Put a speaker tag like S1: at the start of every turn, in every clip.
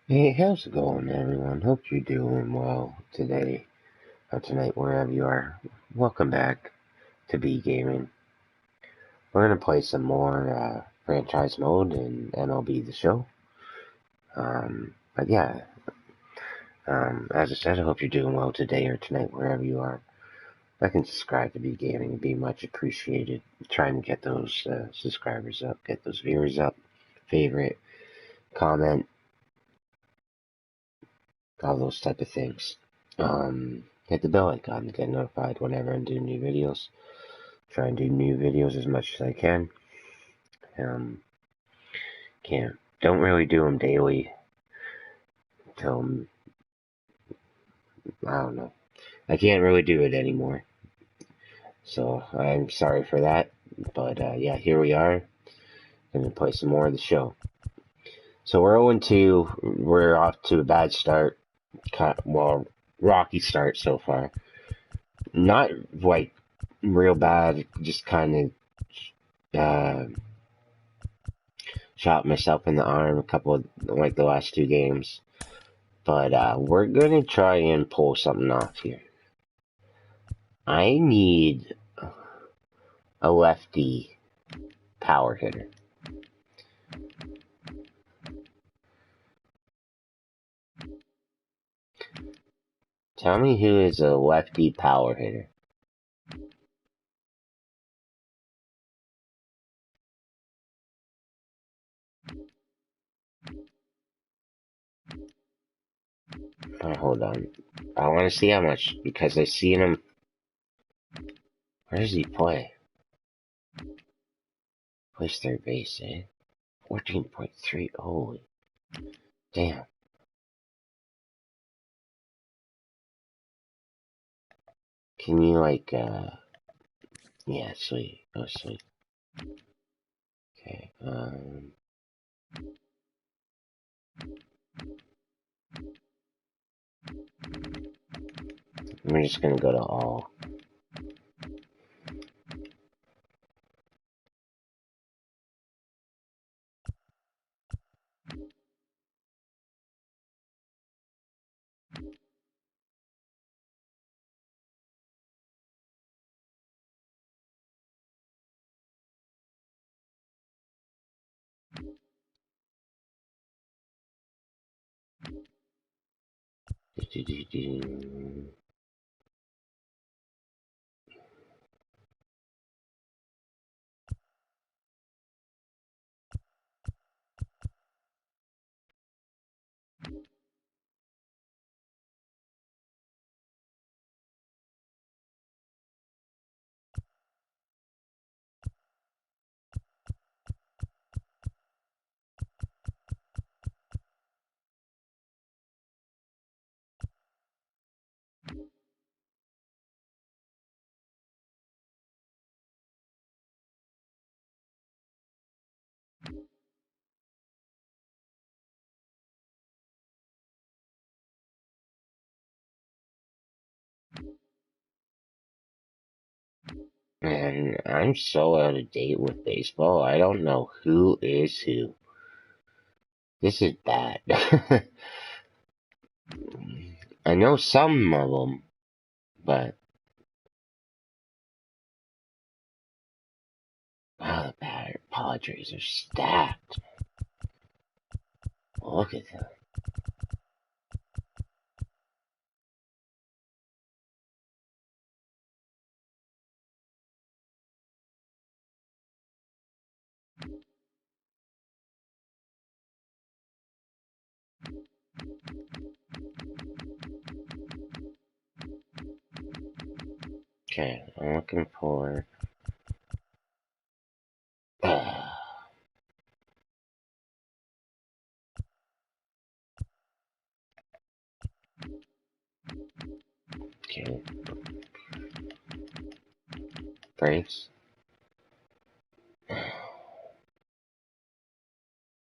S1: Hey, how's it going, everyone? Hope you're doing well today or tonight, wherever you are. Welcome back to B Gaming. We're gonna play some more franchise mode in MLB The Show. But yeah, as I said, I hope you're doing well today or tonight, wherever you are. Like and subscribe to B Gaming would be much appreciated. Trying to get those subscribers up, get those viewers up. Favorite, comment, all those type of things. Hit the bell icon to get notified whenever I do new videos. Try and do new videos as much as I can. Um, don't really do them daily till I don't know. I can't really do it anymore, so I'm sorry for that. But yeah, here we are. Gonna play some more of the show. So we're 0-2. We're off to a bad start. Well, rocky start so far. Not like real bad. Just kind of shot myself in the arm a couple of like the last two games. But we're gonna try and pull something off here. I need a lefty power hitter. Tell me who is a lefty power hitter. Oh, hold on. I want to see how much, because I seen him. Where does he play? Plays third base, eh? 14.3. Holy. Damn. Can you, like, yeah, sweet. Oh, sweet. Okay, we're just gonna go to all. Man, I'm so out of date with baseball. I don't know who is who. This is bad. I know some of them, but wow, the Padres are stacked. Look at them. Okay, I'm looking for. Okay, Braves.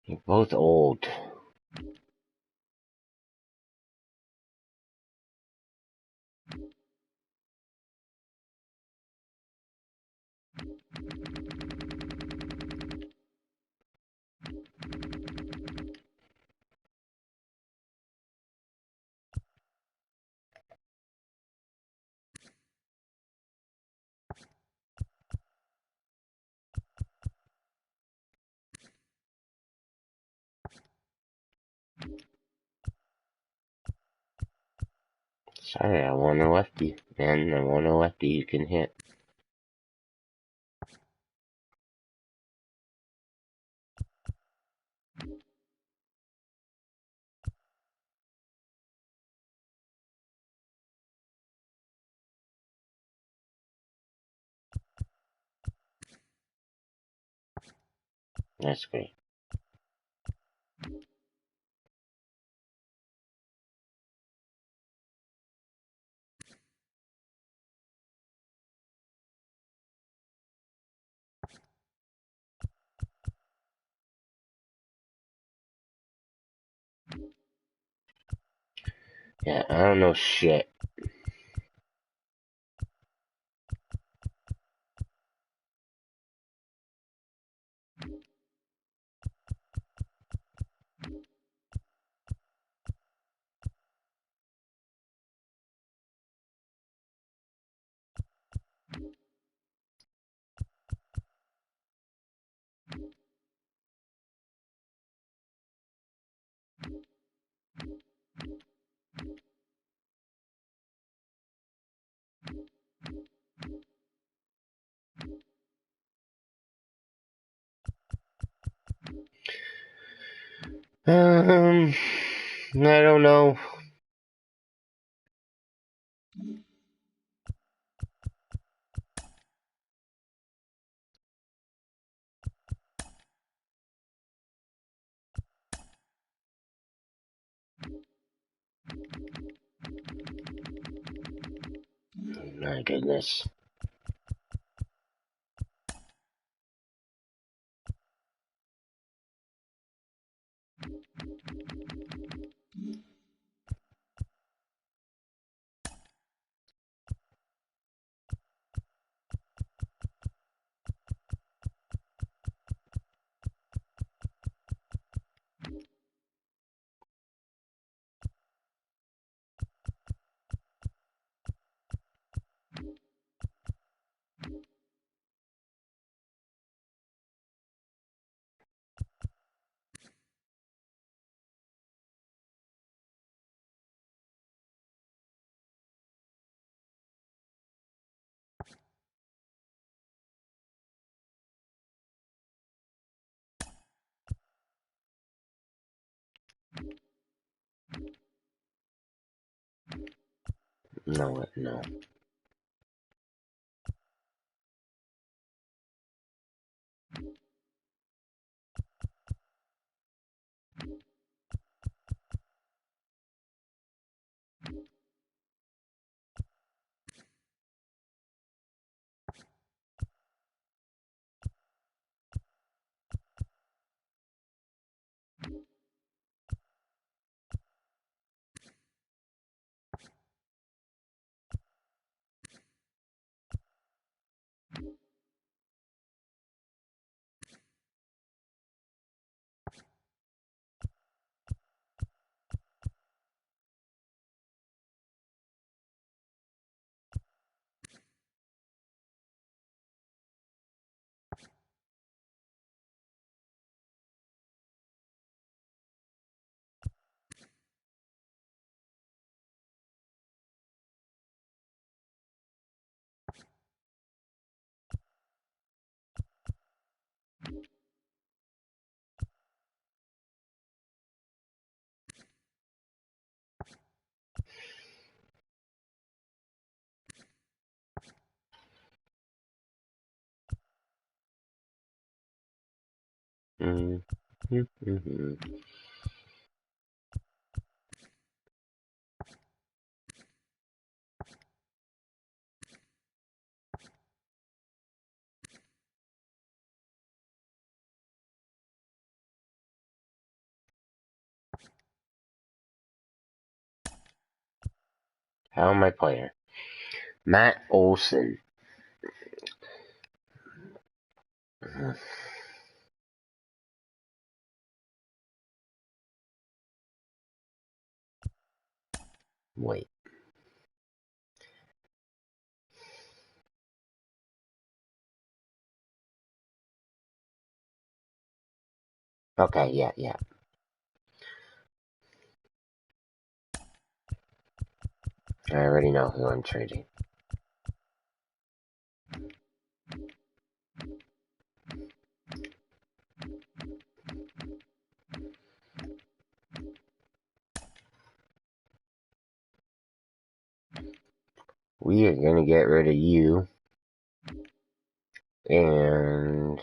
S1: You're both old. Sorry, I want a lefty, man. I want a lefty you can hit. That's great. Yeah, I don't know shit. I don't know. My goodness. No, no. Mm. Mm-hmm. How am I player? Matt Olson. Mhm. Wait. Okay, yeah, yeah. I already know who I'm trading. We are going to get rid of you. And...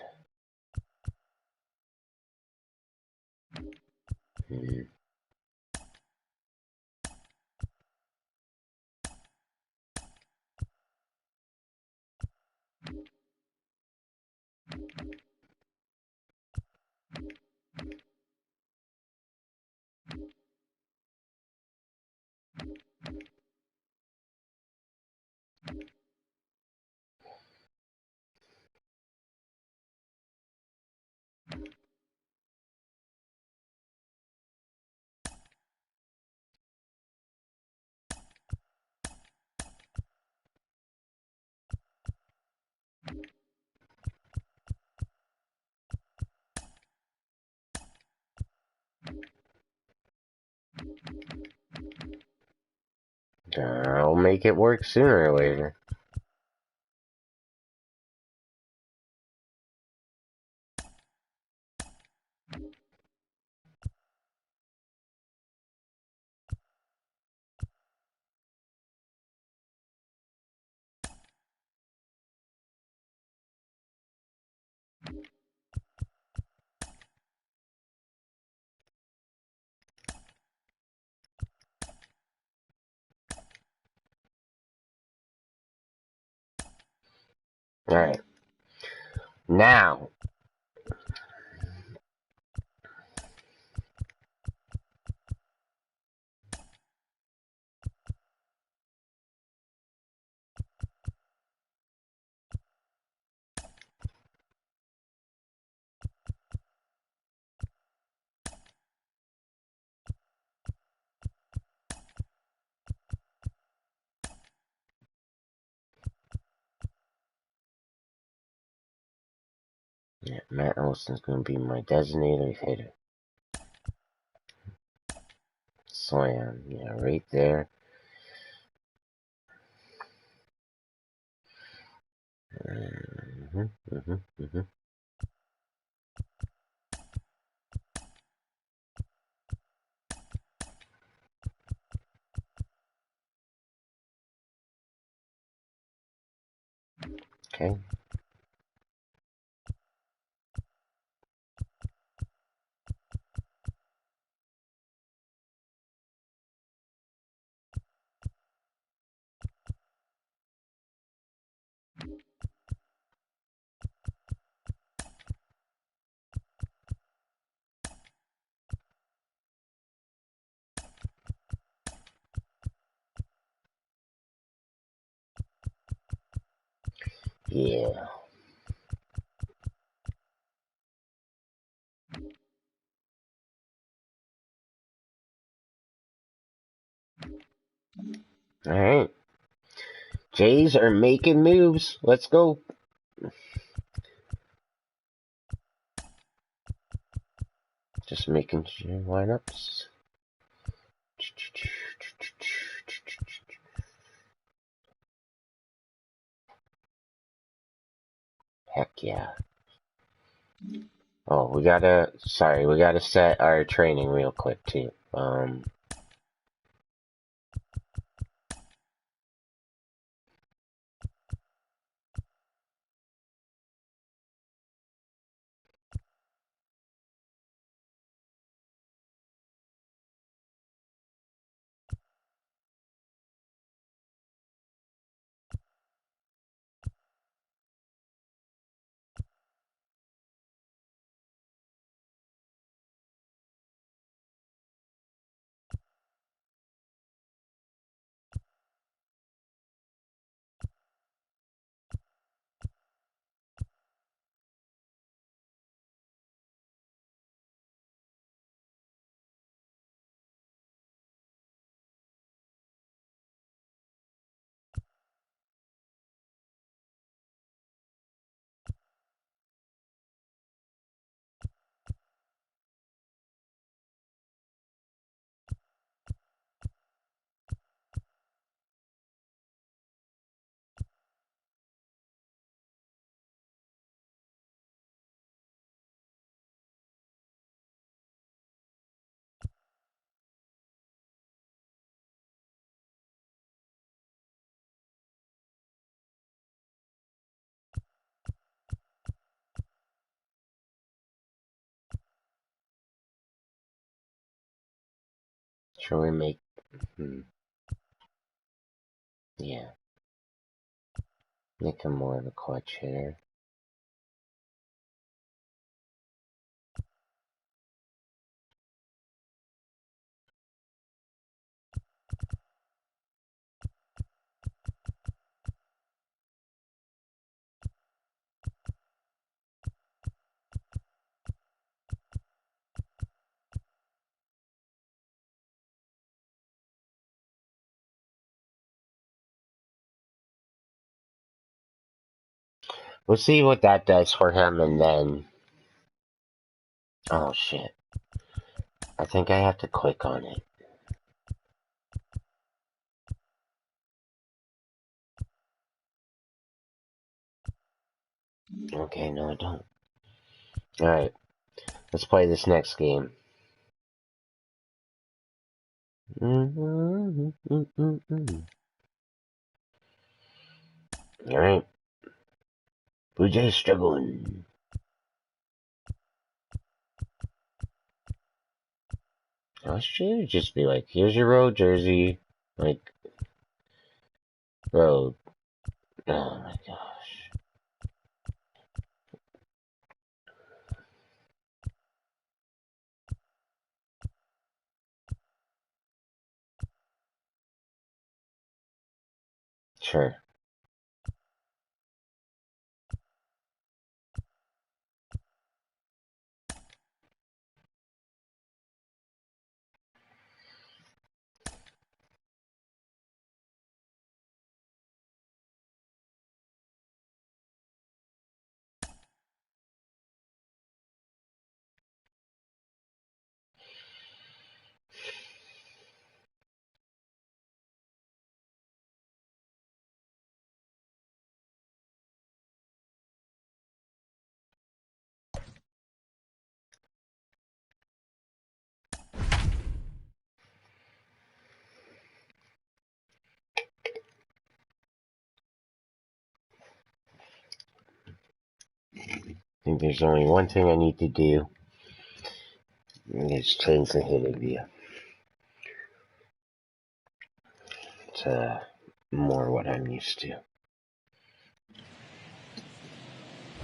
S1: I'll make it work sooner or later. Alright. Now, yeah, Matt Olson's going to be my designated hitter. Slam. Yeah, right there. Okay. Yeah. Alright. Jays are making moves. Let's go. Just making sure lineups. Heck yeah. Oh, we gotta set our training real quick too. Shall we make... yeah. Make him more of a clutch hitter. We'll see what that does for him, and then... oh, shit. I think I have to click on it. Okay, no, I don't. Alright. Let's play this next game. Alright. Blue Jays struggling. I should just be like, here's your road jersey. Like, road. Oh my gosh. Sure. I think there's only one thing I need to do. And it's change the hitting view to more what I'm used to.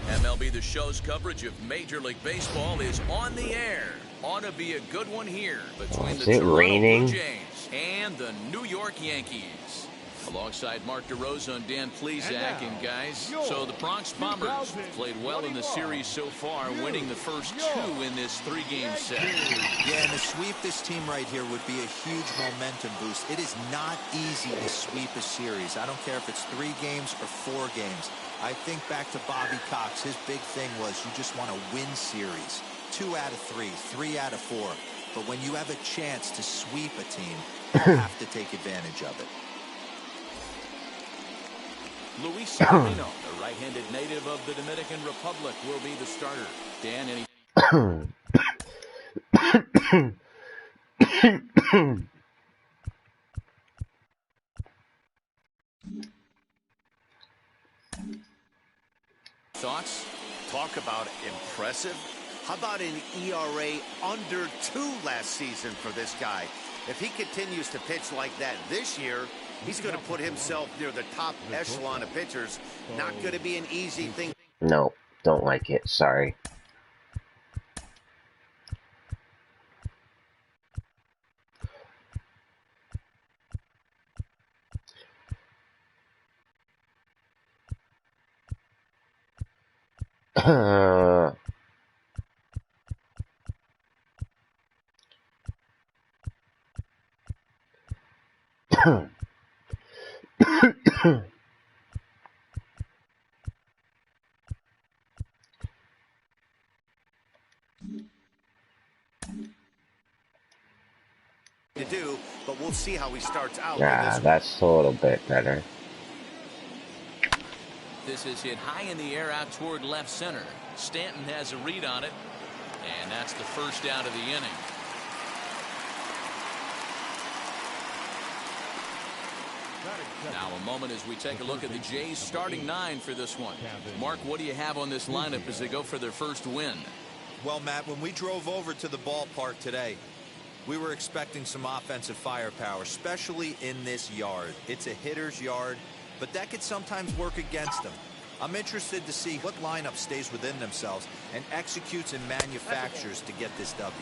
S2: MLB The Show's coverage of Major League Baseball is on the air. Ought to be a good one here between the Toronto Blue Jays and the New York Yankees. Alongside Mark DeRosa and Dan Plesac, and guys, so the Bronx Bombers played well in the series so far, winning the first two in this three-game set.
S3: Yeah, and to sweep this team right here would be a huge momentum boost. It is not easy to sweep a series. I don't care if it's 3 games or 4 games. I think back to Bobby Cox. His big thing was you just want to win series. 2 out of 3, 3 out of 4. But when you have a chance to sweep a team, you have to take advantage of it.
S2: Luis Severino, the right-handed native of the Dominican Republic, will be the starter. Dan, any... thoughts?
S4: Talk about impressive. How about an ERA under 2 last season for this guy? If he continues to pitch like that this year, he's going to put himself near the top echelon of pitchers. Not going to be an easy thing.
S1: No, don't like it. Sorry.
S4: To do, but we'll see how he starts out.
S1: Yeah, that's a little bit better.
S2: This is hit high in the air out toward left center. Stanton has a read on it, and that's the first out of the inning. Now a moment as we take a look at the Jays starting 9 for this one. Mark, what do you have on this lineup as they go for their first win?
S3: Well, Matt, when we drove over to the ballpark today, We were expecting some offensive firepower, especially in this yard. It's a hitter's yard, but that could sometimes work against them. I'm interested to see what lineup stays within themselves and executes and manufactures to get this W.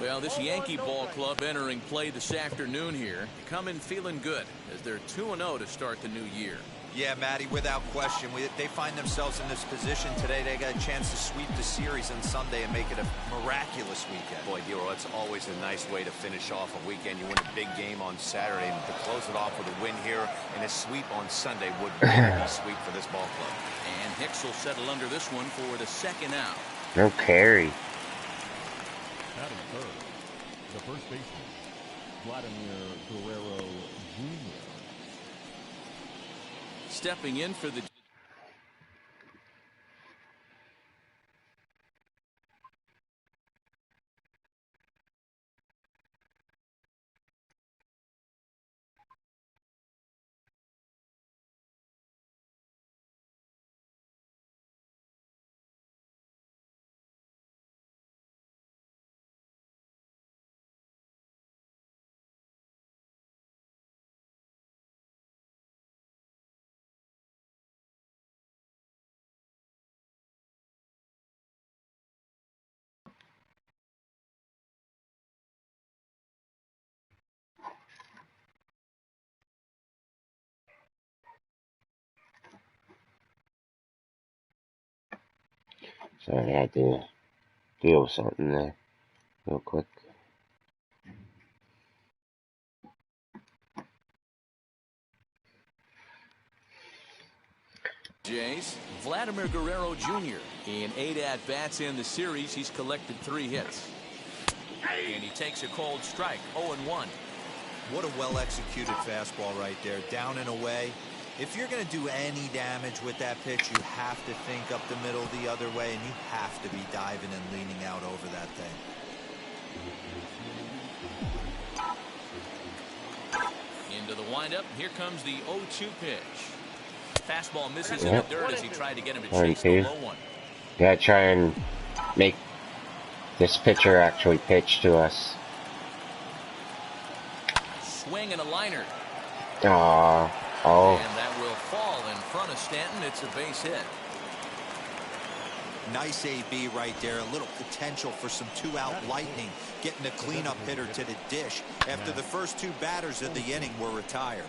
S2: Well, this Yankee ball club entering play this afternoon here, coming feeling good as they're 2-0 to start the new year.
S3: Yeah, Matty, without question. They find themselves in this position today. They got a chance to sweep the series on Sunday and make it a miraculous weekend.
S4: Boy, Hero, it's always a nice way to finish off a weekend. You win a big game on Saturday, and to close it off with a win here and a sweep on Sunday would be a sweep for this ball club.
S2: And Hicks will settle under this one for the second out.
S1: No carry.
S5: Batting third, the first baseman, Vladimir Guerrero Jr.
S2: Stepping in for the
S1: Sorry, I had to deal with something there real quick.
S2: Jays, Vladimir Guerrero Jr. In 8 at-bats in the series, he's collected 3 hits. And he takes a cold strike, 0-1.
S3: What a well-executed fastball right there, down and away. If you're going to do any damage with that pitch, you have to think up the middle the other way, and you have to be diving and leaning out over that thing.
S2: Into the windup, here comes the 0-2 pitch. Fastball misses in the dirt as he tried to get him to chase the low one.
S1: Gotta try and make this pitcher actually pitch to us.
S2: Swing and a liner.
S1: Oh.
S2: And that will fall in front of Stanton. It's a base hit.
S3: Nice AB right there. A little potential for some 2-out lightning. Getting a cleanup hitter to the dish after the first 2 batters of the inning were retired.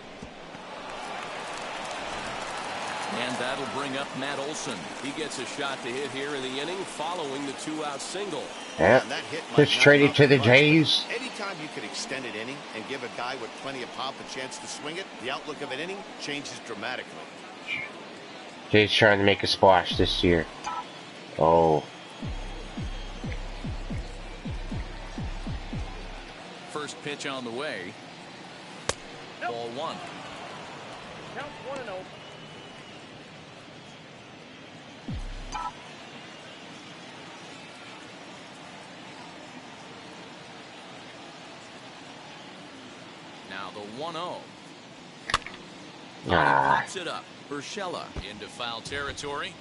S2: And that'll bring up Matt Olson. He gets a shot to hit here in the inning following the 2-out single.
S1: Yeah, just traded to the Jays.
S4: Anytime you can extend an inning and give a guy with plenty of pop a chance to swing it, the outlook of an inning changes dramatically.
S1: Jays trying to make a splash this year. Oh.
S2: First pitch on the way. Ball 1.
S6: Count 1-0.
S2: Now the 1-0. Pops it up. Urshela into foul territory.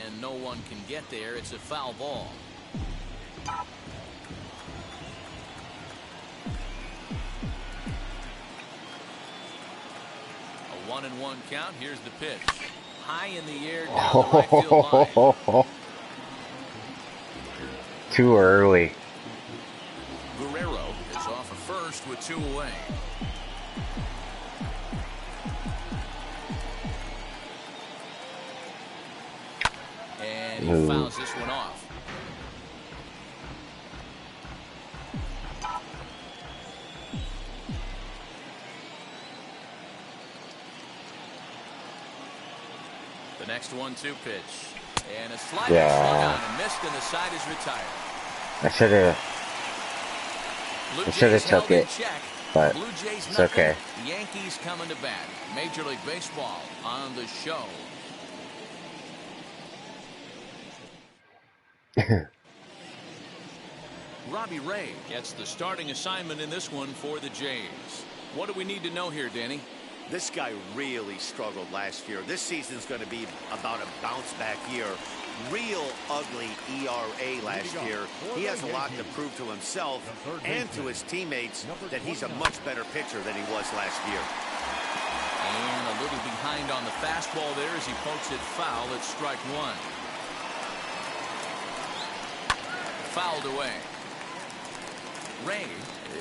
S2: And no one can get there. It's a foul ball. A 1-1 count. Here's the pitch. High in the air down the right field line.
S1: Too early.
S2: Guerrero is off of first with 2 away. And he fouls this one off. The next 1-2 pitch. And a slider swung on and missed, and the side is retired.
S1: I should have took it, but
S2: Blue Jays
S1: it's okay.
S2: Yankees coming to bat. Major League Baseball on the show. Robbie Ray gets the starting assignment in this one for the Jays. What do we need to know here, Danny?
S4: This guy really struggled last year. This season's going to be about a bounce back year. real ugly ERA last year. He has a lot to prove to himself and to his teammates that he's a much better pitcher than he was last year.
S2: And a little behind on the fastball there as he pokes it foul at strike one. Fouled away. Ray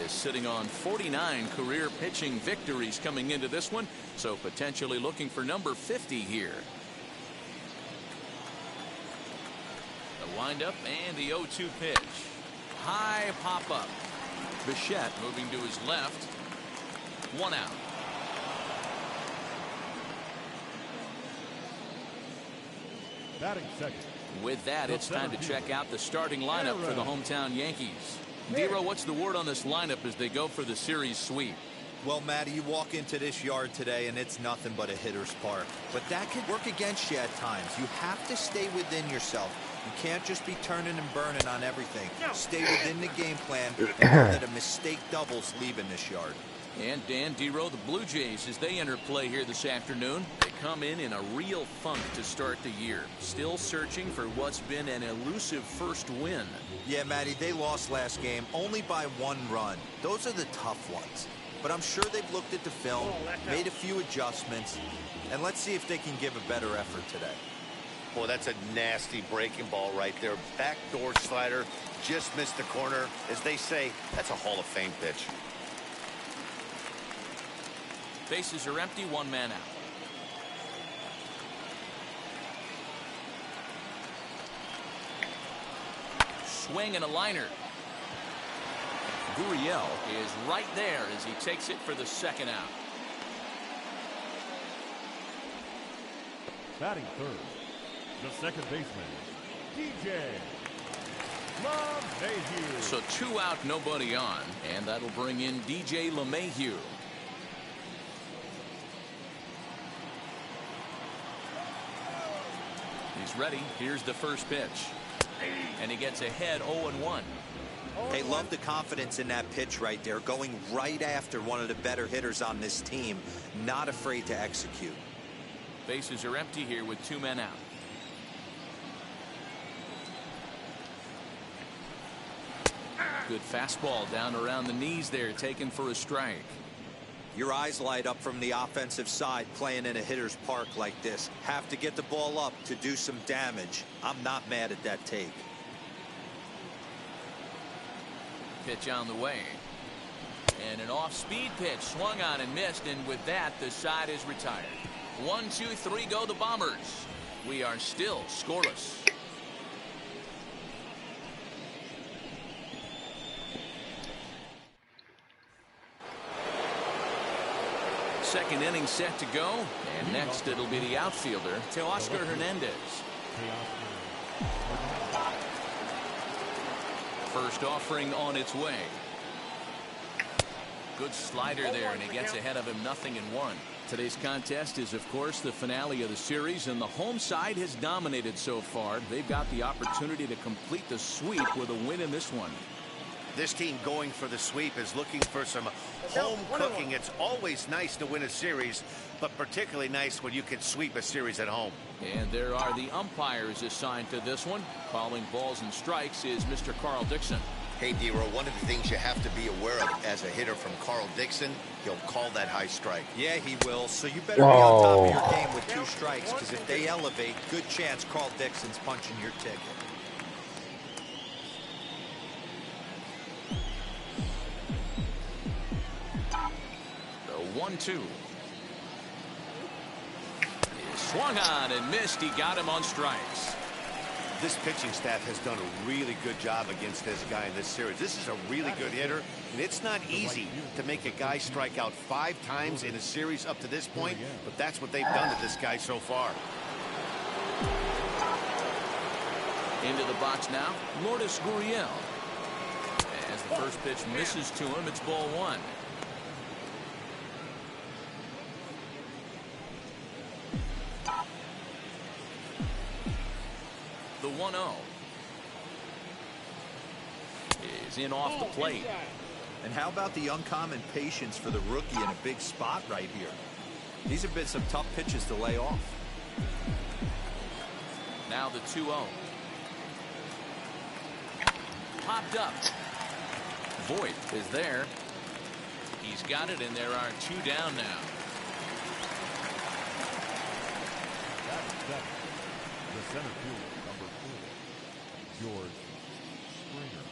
S2: is sitting on 49 career pitching victories coming into this one, so potentially looking for number 50 here. The windup and the 0-2 pitch. High pop up. Bichette moving to his left. One out.
S5: Batting second.
S2: With that, it's time to check out the starting lineup for the hometown Yankees. Dero, what's the word on this lineup as they go for the series sweep?
S3: Well, Matty, you walk into this yard today and it's nothing but a hitter's park. But that could work against you at times. You have to stay within yourself. You can't just be turning and burning on everything. Stay within the game plan and know that a mistake doubles leaving this yard.
S2: And Dan, Dero, the Blue Jays, as they enter play here this afternoon, they come in a real funk to start the year. Still searching for what's been an elusive first win.
S3: Yeah, Matty, they lost last game only by 1 run. Those are the tough ones. But I'm sure they've looked at the film, made a few adjustments, and let's see if they can give a better effort today.
S4: Boy, that's a nasty breaking ball right there. Backdoor slider, just missed the corner. As they say, that's a Hall of Fame pitch.
S2: Bases are empty, 1 man out. Swing and a liner. Gurriel is right there as he takes it for the 2nd out.
S5: Batting third, the second baseman, DJ LeMahieu.
S2: So 2 out, nobody on, and that'll bring in DJ LeMahieu. He's ready. Here's the first pitch. And he gets ahead 0-1.
S3: Hey, love the confidence in that pitch right there, going right after one of the better hitters on this team, not afraid to execute.
S2: Bases are empty here with 2 men out. Good fastball down around the knees there, taken for a strike.
S3: Your eyes light up from the offensive side playing in a hitter's park like this. Have to get the ball up to do some damage. I'm not mad at that take.
S2: Pitch on the way. And an off-speed pitch swung on and missed, and with that the side is retired. 1, 2, 3 go the Bombers. We are still scoreless. Second inning set to go, and next it'll be the outfielder, Teoscar Hernandez. First offering on its way. Good slider there, and he gets ahead of him 0-1. Today's contest is, of course, the finale of the series, and the home side has dominated so far. They've got the opportunity to complete the sweep with a win in this one.
S4: This team going for the sweep is looking for some home cooking. It's always nice to win a series, but particularly nice when you can sweep a series at home.
S2: And there are the umpires assigned to this one. Calling balls and strikes is Mr. Carl Dixon.
S4: Hey, Dero, one of the things you have to be aware of as a hitter from Carl Dixon, he'll call that high strike.
S3: Yeah, he will. So you better be on top of your game with 2 strikes, because if they elevate, good chance Carl Dixon's punching your ticket.
S2: The 1-2. Swung on and missed. He got him on strikes.
S4: This pitching staff has done a really good job against this guy in this series. This is a really good hitter, and it's not easy to make a guy strike out 5 times in a series up to this point, but that's what they've done to this guy so far.
S2: Into the box now, Lourdes Gurriel. As the first pitch misses to him, it's ball 1. The 1-0 is in off the plate.
S3: And how about the uncommon patience for the rookie in a big spot right here? These have been some tough pitches to lay off.
S2: Now the 2-0. Popped up. Voit is there. He's got it, and there are 2 down now.
S5: The center fielder, number 4, George Springer.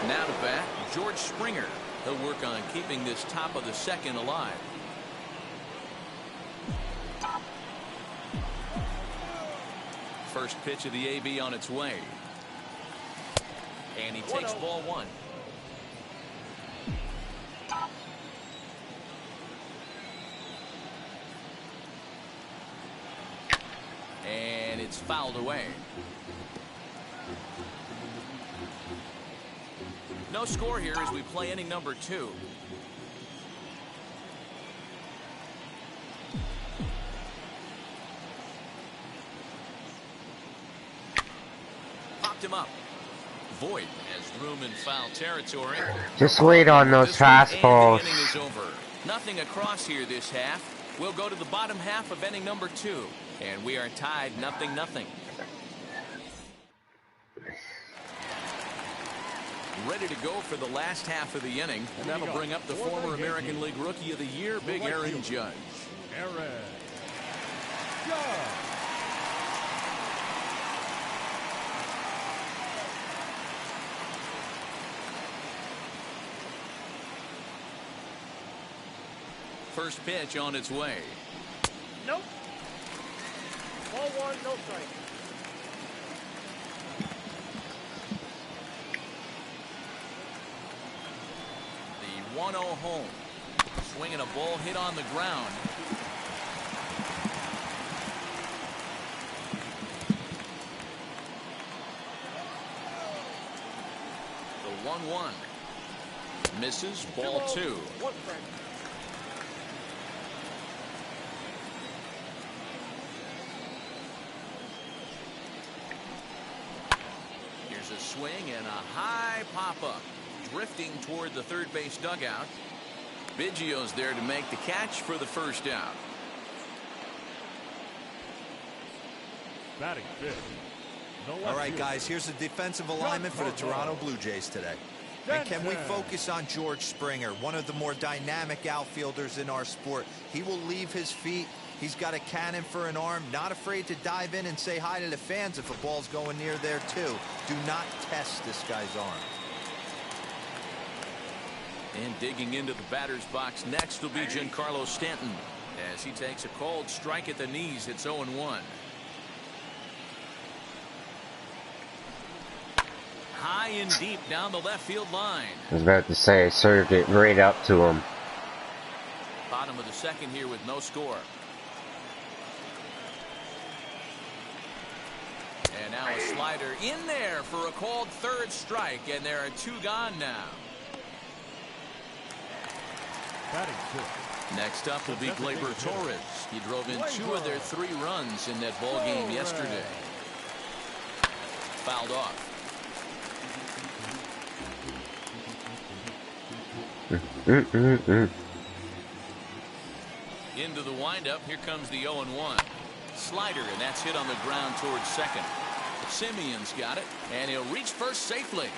S2: Now to bat, George Springer. He'll work on keeping this top of the second alive. First pitch of the AB on its way. And he takes ball 1. And it's fouled away. No score here as we play inning number 2. Popped him up. Voit has room in foul territory.
S1: Just wait on those fastballs.
S2: The inning is over. Nothing across here this half. We'll go to the bottom half of inning number 2. And we are tied 0-0. Ready to go for the last half of the inning, and that'll bring up the former American League Rookie of the Year, Big Aaron Judge.
S5: Aaron Judge.
S2: First pitch on its way.
S6: Nope. Ball 1, no strike.
S2: The 1-0 home. Swinging a ball hit on the ground. The 1-1. Misses. Ball 2.
S6: 1 strike.
S2: Here's a swing and a high pop-up. Drifting toward the third base dugout. Biggio's there to make the catch for the first out.
S5: Batting fifth.
S3: All right, guys, here's the defensive alignment for the Toronto Blue Jays today. And can we focus on George Springer, one of the more dynamic outfielders in our sport? He will leave his feet. He's got a cannon for an arm, not afraid to dive in and say hi to the fans if a ball's going near there, too. Do not test this guy's arm.
S2: And digging into the batter's box next will be Giancarlo Stanton. As he takes a cold strike at the knees, it's 0-1. High and deep down the left field line.
S1: I was about to say, served it right up to him.
S2: Bottom of the second here with no score. And now a slider in there for a called third strike, and there are 2 gone now.
S5: Batting fifth.
S2: Next up will be Gleyber Torres. He drove in 2 of their 3 runs in that ball game yesterday. Fouled off. Into the windup. Here comes the 0-1. Slider, and that's hit on the ground towards second. Simeon's got it, and he'll reach first safely.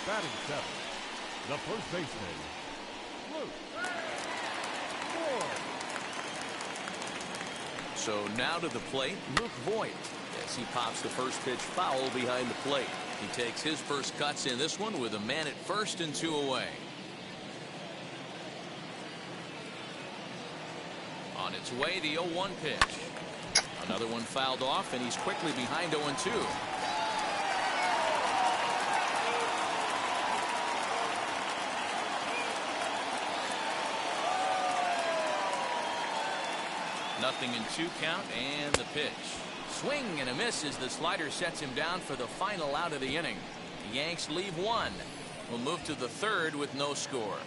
S5: Batting seventh. The first baseman, Luke Voit.
S2: So now to the plate, Luke Voit, as he pops the first pitch foul behind the plate. He takes his first cuts in this one with a man at first and 2 away. On its way, the 0-1 pitch. Another one fouled off, and he's quickly behind 0-2. Nothing in 2 count, and the pitch. Swing and a miss as the slider sets him down for the final out of the inning. The Yanks leave 1. We'll move to the third with no score.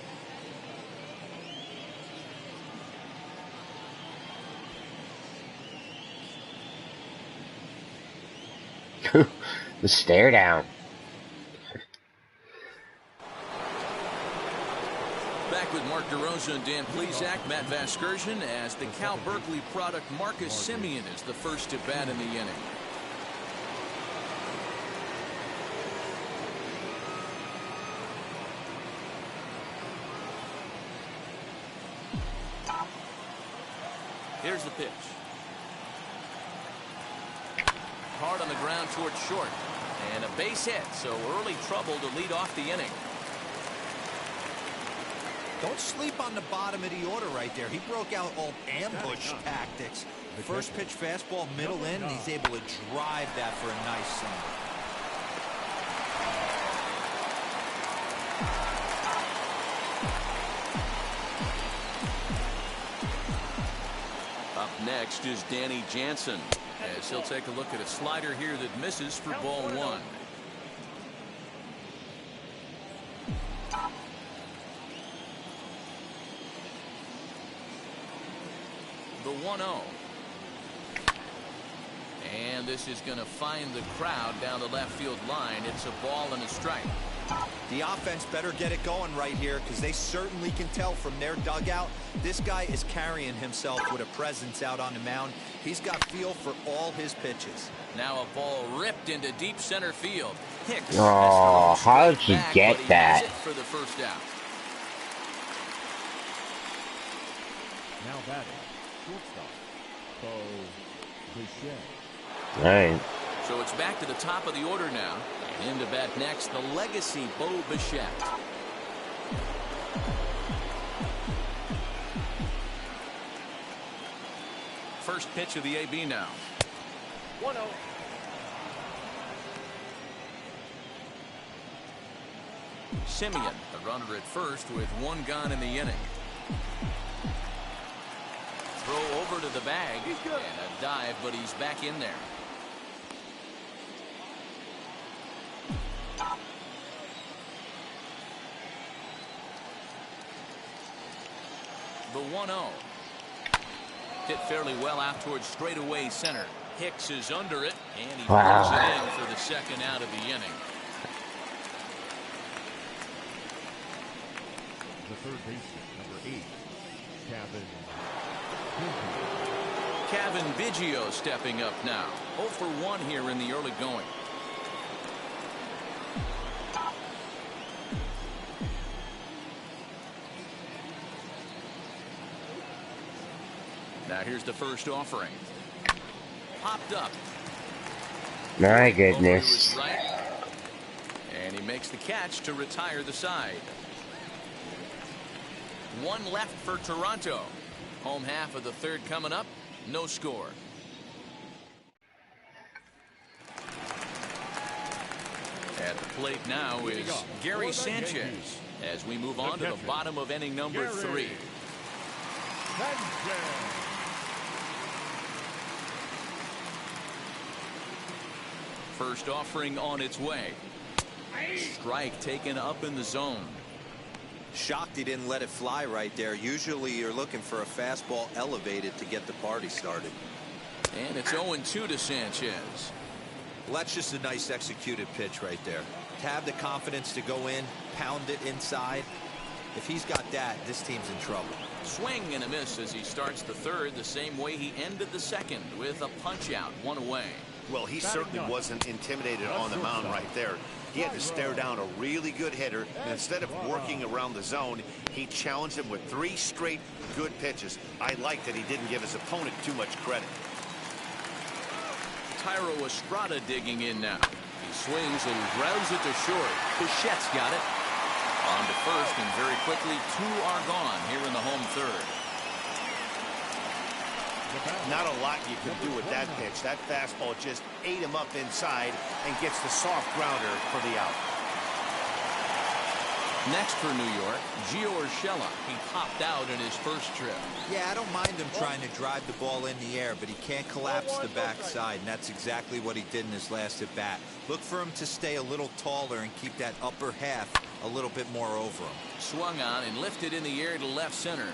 S1: The stare down.
S2: Back back with Mark DeRosa and Dan Plesac, Matt Vasgersian, as the Cal Berkeley product Marcus Semien is the first to bat in the inning. Here's the pitch. Hard on the ground towards short. And a base hit, so early trouble to lead off the inning.
S3: Don't sleep on the bottom of the order right there. He broke out all ambush tactics. First pitch fastball, middle in, and he's able to drive that for a nice single.
S2: Up next is Danny Jansen, as he'll take a look at a slider here that misses for ball one. The 1-0. And this is going to find the crowd down the left field line. It's a ball and a strike.
S3: The offense better get it going right here, because they certainly can tell from their dugout this guy is carrying himself with a presence out on the mound. He's got feel for all his pitches.
S2: Now a ball ripped into deep center field. Hicks.
S1: Oh, how did you get that?
S2: For the first out.
S5: Now batting, shortstop, Bo Bichette.
S1: All right.
S2: So it's back to the top of the order now. In to bat next, the legacy Bo Bichette. First pitch of the AB now.
S6: 1-0.
S2: Semien, the runner at first with one gone in the inning. Throw over to the bag and a dive, but he's back in there. The 1-0. Hit fairly well out towards straightaway center. Hicks is under it, and he puts it in for the second out of the inning.
S5: The third baseman, number 8,
S2: Kevin Biggio stepping up now. 0 for 1 here in the early going. Now here's the first offering. Popped up.
S1: My goodness.
S2: Right, and he makes the catch to retire the side. One left for Toronto. Home half of the third coming up. No score. At the plate now is Gary Sanchez as we move on to the bottom of inning number 3. First offering on its way. Strike taken up in the zone.
S3: Shocked he didn't let it fly right there. Usually you're looking for a fastball elevated to get the party started.
S2: And it's 0-2 to Sanchez.
S3: Well, that's just a nice executed pitch right there. To have the confidence to go in, pound it inside. If he's got that, this team's in trouble.
S2: Swing and a miss as he starts the third the same way he ended the second, with a punch out, one away.
S4: Well, he certainly wasn't intimidated on the mound right there. He had to stare down a really good hitter, and instead of working around the zone, he challenged him with 3 straight good pitches. I like that he didn't give his opponent too much credit.
S2: Tyro Estrada digging in now. He swings and grounds it to short. Bichette's got it. On to first, and very quickly 2 are gone here in the home third.
S4: Not a lot you can do with that pitch. That fastball just ate him up inside and gets the soft grounder for the out.
S2: Next for New York, Gio Urshela. He popped out in his first trip.
S3: Yeah, I don't mind him trying to drive the ball in the air, but he can't collapse the backside, and that's exactly what he did in his last at bat. Look for him to stay a little taller and keep that upper half a little bit more over him.
S2: Swung on and lifted in the air to left center.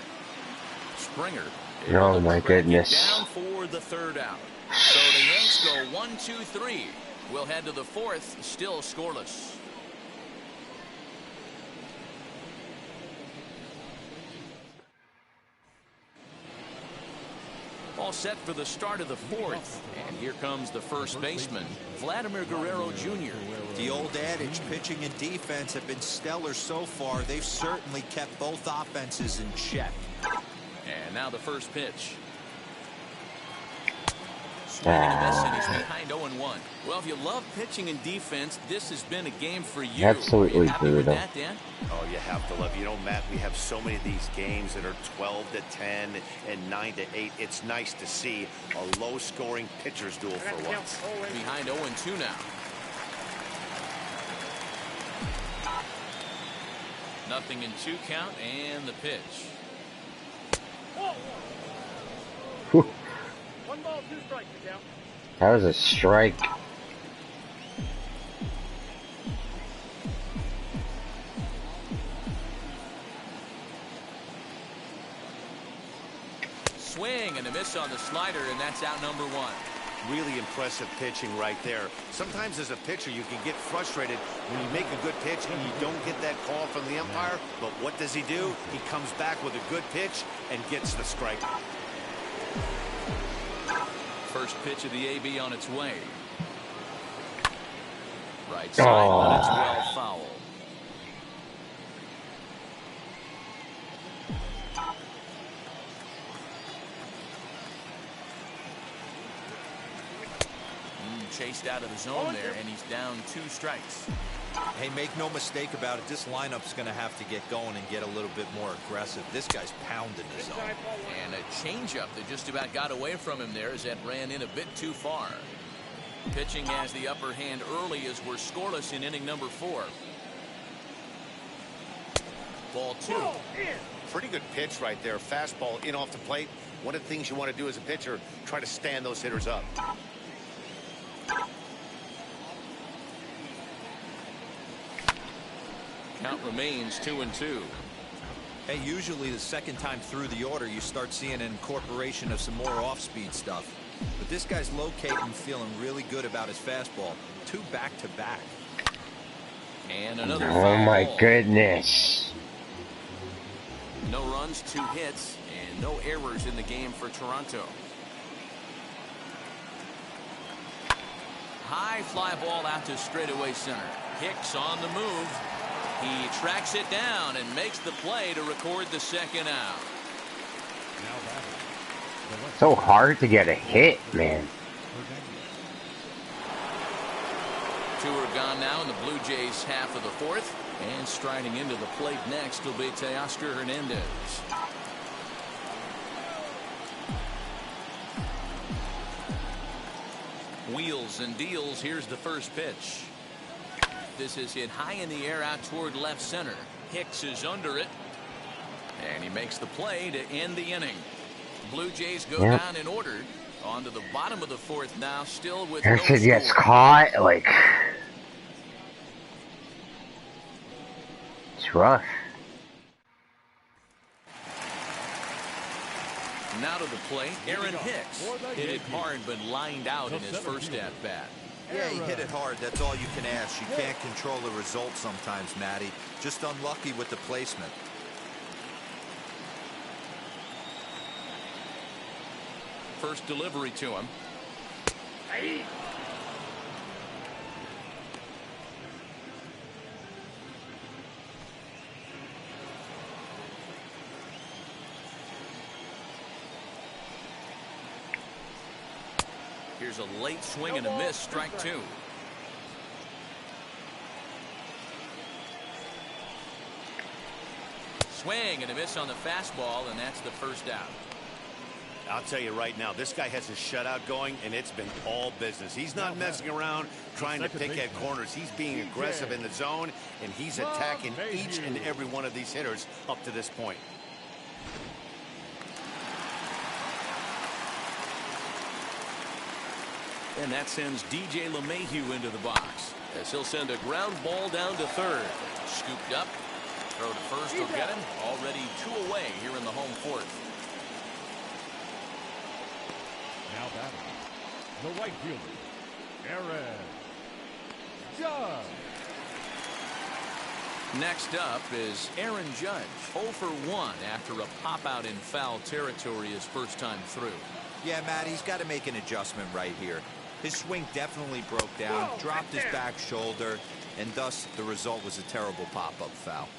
S2: Springer.
S1: Oh my goodness.
S2: Down for the third out. So the Yanks go 1, 2, 3. We'll head to the fourth, still scoreless. set for the start of the fourth. And here comes the first baseman, Vladimir Guerrero Jr.
S3: The old adage, pitching and defense have been stellar so far. They've certainly kept both offenses in check.
S2: And now the first pitch. Swing and a miss, and he's behind 0-1. Well, if you love pitching and defense, this has been a game for you.
S1: Absolutely
S2: Are you happy with
S1: brutal.
S2: that, Dan?
S4: Oh, you have to love it. You know, Matt, we have so many of these games that are 12-10 and 9-8. It's nice to see a low-scoring pitcher's duel for once.
S2: Behind 0-2 now. Nothing in 2 count, and the pitch.
S1: Whew.
S6: 1 ball, 2 strikes, Miguel.
S1: That was a strike.
S2: Swing and a miss on the slider, and that's out number 1.
S4: Really impressive pitching right there. Sometimes as a pitcher, you can get frustrated when you make a good pitch and you don't get that call from the umpire. But what does he do? He comes back with a good pitch and gets the strike.
S2: First pitch of the AB on its way. Right side, but it's well foul. Chased out of the zone there, and he's down 2 strikes.
S3: Hey, make no mistake about it. This lineup's going to have to get going and get a little bit more aggressive. This guy's pounding the zone.
S2: And a changeup that just about got away from him there as that ran in a bit too far. Pitching has the upper hand early as we're scoreless in inning number 4. Ball 2.
S4: Pretty good pitch right there. Fastball in off the plate. One of the things you want to do as a pitcher, try to stand those hitters up.
S2: Count remains 2-2.
S3: Hey, usually the second time through the order, you start seeing an incorporation of some more off-speed stuff. But this guy's locating, feeling really good about his fastball. 2 back-to-back.
S2: And another
S1: Oh
S2: foul
S1: my
S2: ball.
S1: goodness.
S2: No runs, 2 hits, and no errors in the game for Toronto. High fly ball out to straightaway center. Hicks on the move. He tracks it down and makes the play to record the second out.
S1: So hard to get a hit, man.
S2: 2 are gone now in the Blue Jays half of the 4th. And striding into the plate next will be Teoscar Hernandez. Wheels and deals. Here's the first pitch. This is hit high in the air out toward left center. Hicks is under it. And he makes the play to end the inning. Blue Jays go down in order. On to the bottom of the 4th now, still with no
S1: If it gets
S2: score.
S1: caught, like, it's rough.
S2: Now to the plate, Aaron Hicks. Hit it hard but lined out in his first at-bat.
S3: Yeah, he hit it hard. That's all you can ask. You can't control the result sometimes, Matty. Just unlucky with the placement.
S2: First delivery to him. Here's a late swing and a miss, strike 2. Swing and a miss on the fastball, and that's the first out.
S4: I'll tell you right now, this guy has a shutout going, and it's been all business. He's not messing around trying to pick at corners. He's being aggressive in the zone, and he's attacking each and every one of these hitters up to this point.
S2: And that sends DJ LeMahieu into the box as he'll send a ground ball down to third. Scooped up. Throw to first will get him. Already 2 away here in the home 4th.
S5: Now batting, the right fielder, Aaron Judge.
S2: Next up is Aaron Judge, 0 for 1 after a pop out in foul territory his first time through.
S3: Yeah, Matt, he's got to make an adjustment right here. His swing definitely broke down, dropped his back shoulder, and thus the result was a terrible pop-up foul.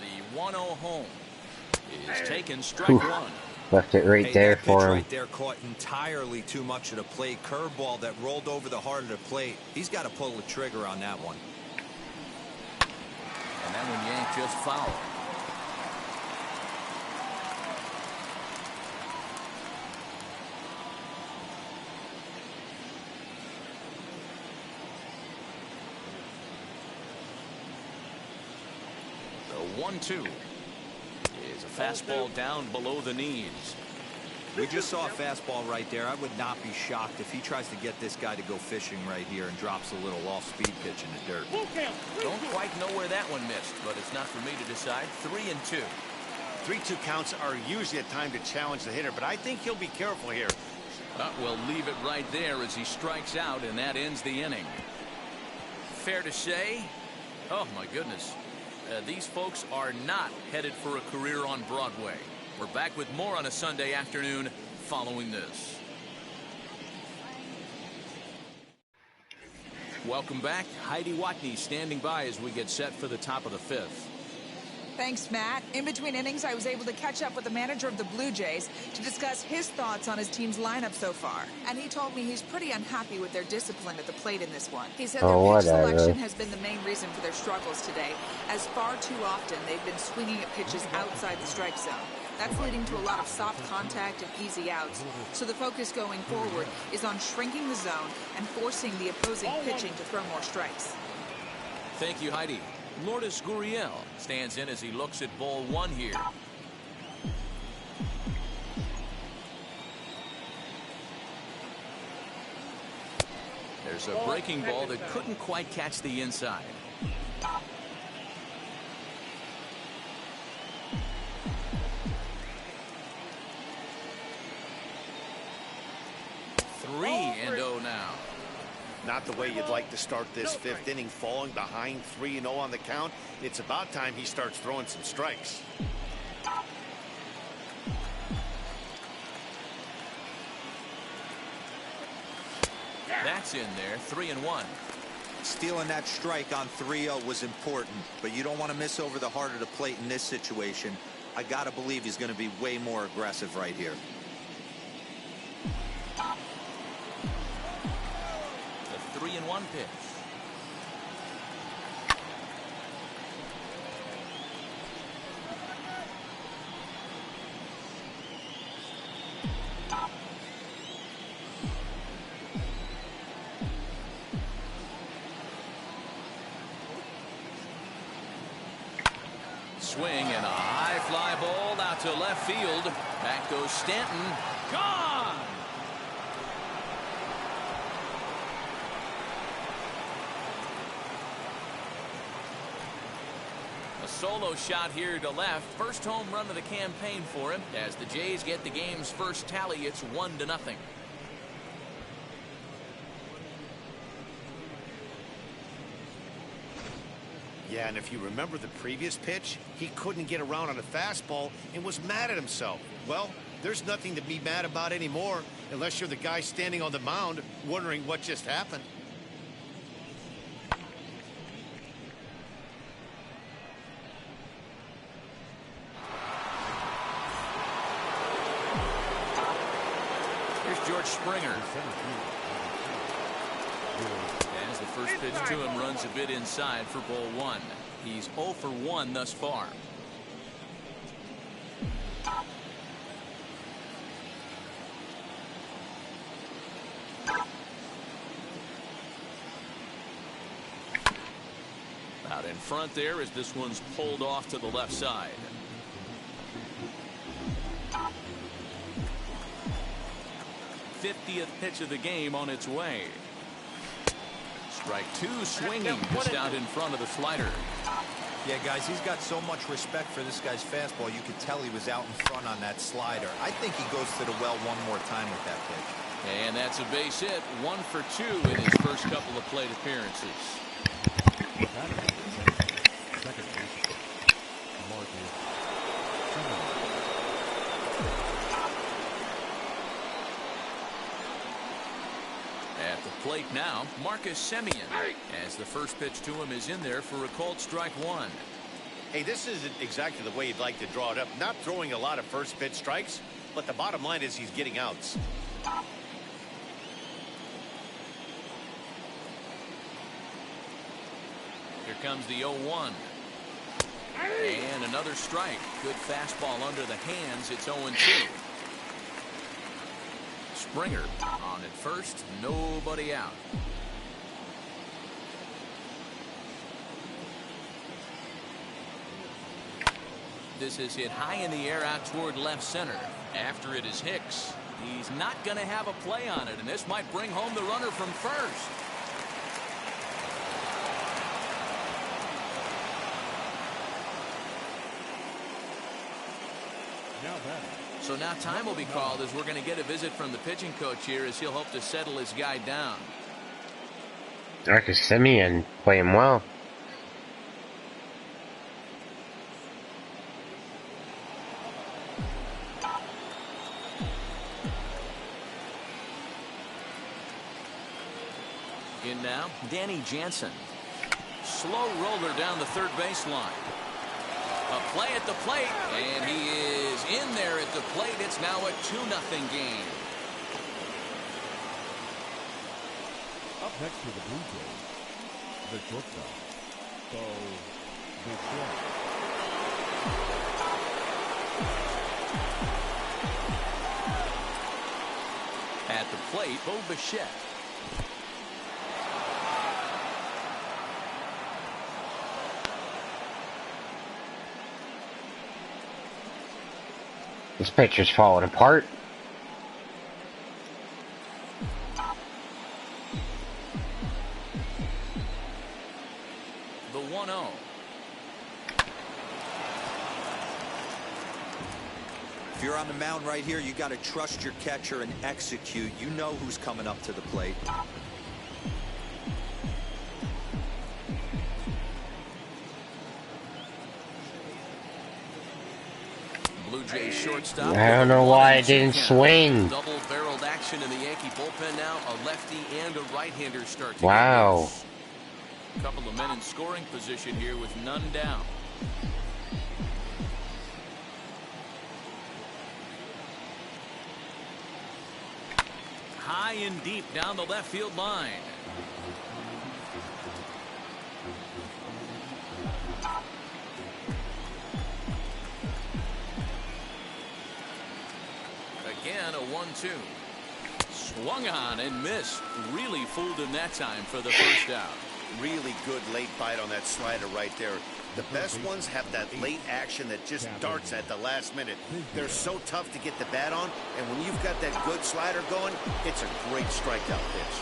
S2: The 1-0 home is taken strike one.
S1: Left it right there
S3: that
S1: for
S3: pitch
S1: him.
S3: right there caught entirely too much of the plate. Curveball that rolled over the heart of the plate. He's got to pull the trigger on that one.
S2: And that one yanked just foul. The 1-2 is a fastball down below the knees.
S3: We just saw a fastball right there. I would not be shocked if he tries to get this guy to go fishing right here and drops a little off-speed pitch in the dirt.
S2: Don't quite know where that one missed, but it's not for me to decide. 3-2.
S4: 3-2 counts are usually a time to challenge the hitter, but I think he'll be careful here.
S2: We'll leave it right there as he strikes out, and that ends the inning. Fair to say, oh my goodness, these folks are not headed for a career on Broadway. We're back with more on a Sunday afternoon following this. Welcome back. Heidi Watney standing by as we get set for the top of the fifth.
S7: Thanks, Matt. In between innings, I was able to catch up with the manager of the Blue Jays to discuss his thoughts on his team's lineup so far. And he told me he's pretty unhappy with their discipline at the plate in this one. He said their pitch selection has been the main reason for their struggles today, as far too often they've been swinging at pitches outside the strike zone. That's leading to a lot of soft contact and easy outs. So the focus going forward is on shrinking the zone and forcing the opposing pitching to throw more strikes.
S2: Thank you, Heidi. Lourdes Gurriel stands in as he looks at ball one here. There's a breaking ball that couldn't quite catch the inside. Three and 0 now.
S4: Not the way you'd like to start this fifth inning, falling behind 3-0 on the count. It's about time he starts throwing some strikes.
S2: That's in there. 3-1.
S3: Stealing that strike on 3-0 was important, but you don't want to miss over the heart of the plate in this situation. I gotta believe he's going to be way more aggressive right here.
S2: The 3-1 pitch. Swing and a high fly ball out to left field. Back goes Stanton. Gone! A solo shot here to left. First home run of the campaign for him. As the Jays get the game's first tally, it's 1-0.
S4: Yeah, and if you remember the previous pitch, he couldn't get around on a fastball and was mad at himself. Well, there's nothing to be mad about anymore unless you're the guy standing on the mound wondering what just happened.
S2: Here's George Springer. As the first pitch to him runs a bit inside for ball one. He's 0 for 1 thus far. Out in front there as this one's pulled off to the left side. '50th pitch of the game on its way. Strike two, swinging just out in front of the slider.
S3: Yeah, guys, he's got so much respect for this guy's fastball. You could tell he was out in front on that slider. I think he goes to the well one more time with that pitch.
S2: And that's a base hit. 1 for 2 in his first couple of plate appearances. At the plate now, Marcus Semien, as the first pitch to him is in there for a called strike one.
S4: Hey, this isn't exactly the way you'd like to draw it up. Not throwing a lot of first pitch strikes, but the bottom line is he's getting outs.
S2: Here comes the 0-1. And another strike. Good fastball under the hands. It's 0-2. Springer on at first. Nobody out. This is hit high in the air out toward left center. After it is Hicks. He's not going to have a play on it, and this might bring home the runner from first. So now time will be called as we're going to get a visit from the pitching coach here as he'll hope to settle his guy down.
S1: Marcus Semien playing well.
S2: In now, Danny Jansen. Slow roller down the third baseline. A play at the plate, and he is in there at the plate. It's now a 2-0 game.
S5: Up next to the Blue Jays, the shortstop, Bo Bichette.
S2: At the plate, Bo Bichette.
S1: This pitcher's falling apart.
S2: The 1-0.
S3: If you're on the mound right here, you got to trust your catcher and execute. You know who's coming up to the plate.
S2: Blue Jays shortstop.
S1: I don't know why I didn't swing.
S2: Double-barreled action in the Yankee bullpen now. A lefty and a right-hander start to
S1: wow.
S2: get a couple of men in scoring position here with none down. High and deep down the left field line. Again, a 1-2. Swung on and missed. Really fooled him that time for the first out.
S4: Really good late bite on that slider right there. The best ones have that late action that just darts at the last minute. They're so tough to get the bat on, and when you've got that good slider going, it's a great strikeout pitch.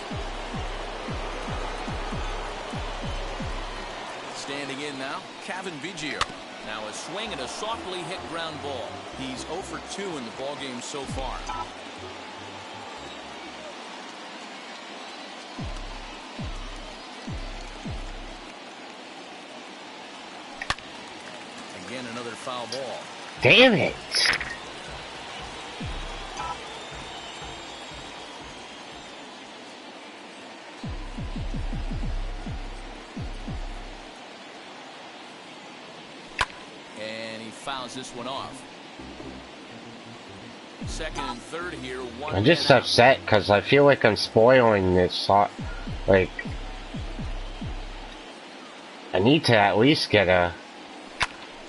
S2: Standing in now, Kevin Biggio. Now a swing and a softly hit ground ball. He's 0 for 2 in the ballgame so far. Again, another foul ball.
S1: Damn it.
S2: And he fouls this one off. Second and third here.
S1: I'm just upset because I feel like I'm spoiling this. Like, I need to at least get a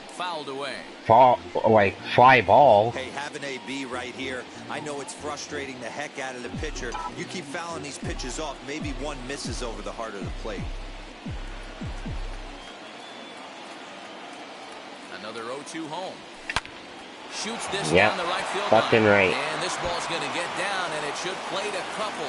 S2: fouled away.
S1: Fly ball.
S3: Hey, have an AB right here. I know it's frustrating the heck out of the pitcher. You keep fouling these pitches off, maybe one misses over the heart of the plate.
S2: Another 0-2 home. Shoots this
S1: yep.
S2: down the right field
S1: fucking
S2: line.
S1: right.
S2: And this ball's going to get down, and it should plate a couple.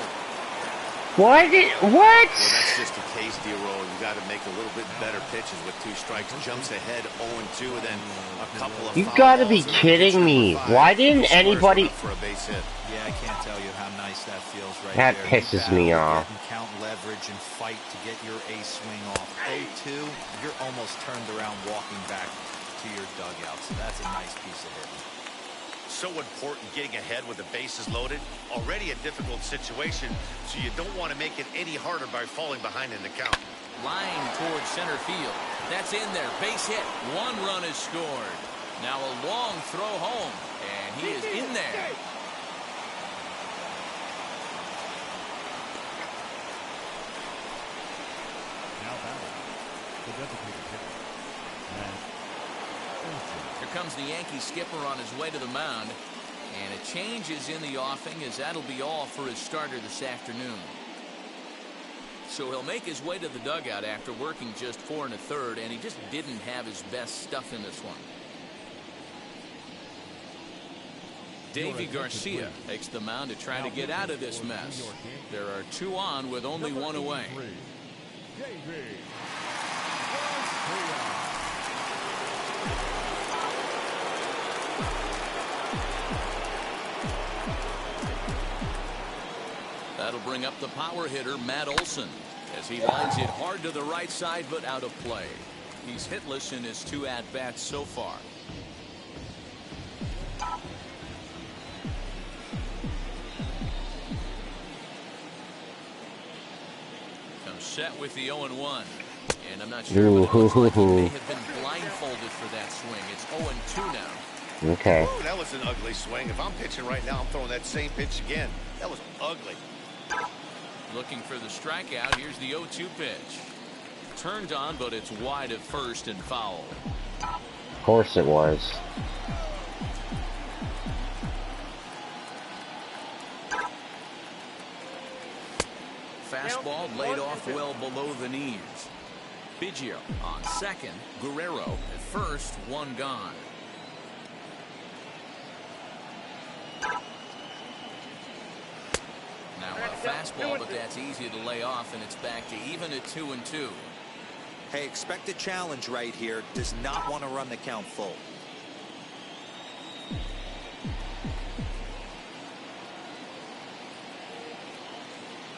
S1: What?
S4: Well, that's just a case, D-Roll. You got to make a little bit better pitches with 2 strikes. Jumps ahead 0-2, and then a couple of.
S1: You gotta be kidding me! Why didn't anybody?
S4: For a base hit.
S3: Yeah, I can't tell you how nice that feels right
S1: that
S3: there.
S1: pisses me off.
S3: Count leverage and fight to get your ace swing off. 0-2, you're almost turned around walking back to your dugout. So that's a nice piece of hitting.
S4: so important getting ahead with the bases loaded. Already a difficult situation, so you don't want to make it any harder by falling behind in the count.
S2: Line towards center field. That's in there. Base hit. One run is scored. Now a long throw home, and he is in there.
S5: Now batting, the designated hitter, Matt Olson.
S2: Here comes the Yankee skipper on his way to the mound, and a change is in the offing, as that'll be all for his starter this afternoon. So he'll make his way to the dugout after working just 4 1/3, and he just didn't have his best stuff in this one. Davy Garcia takes the mound to try to get out of this mess. There are 2 on with only 1 away. That'll bring up the power hitter, Matt Olson, as he lines it hard to the right side, but out of play. He's hitless in his 2 at-bats so far. Comes set with the 0-1. And I'm not sure what it looks like. He may have been blindfolded for that swing. It's 0-2 now.
S1: Okay.
S4: Ooh, that was an ugly swing. If I'm pitching right now, I'm throwing that same pitch again. That was ugly.
S2: Looking for the strikeout. Here's the 0-2 pitch. Turned on, but it's wide at first and foul.
S1: Of course it was.
S2: Fastball laid off well below the knees. Biggio on second. Guerrero at first. 1 gone. Now a fastball, but that's easy to lay off, and it's back to even at 2-2.
S3: Hey, expect a challenge right here. Does not want to run the count full.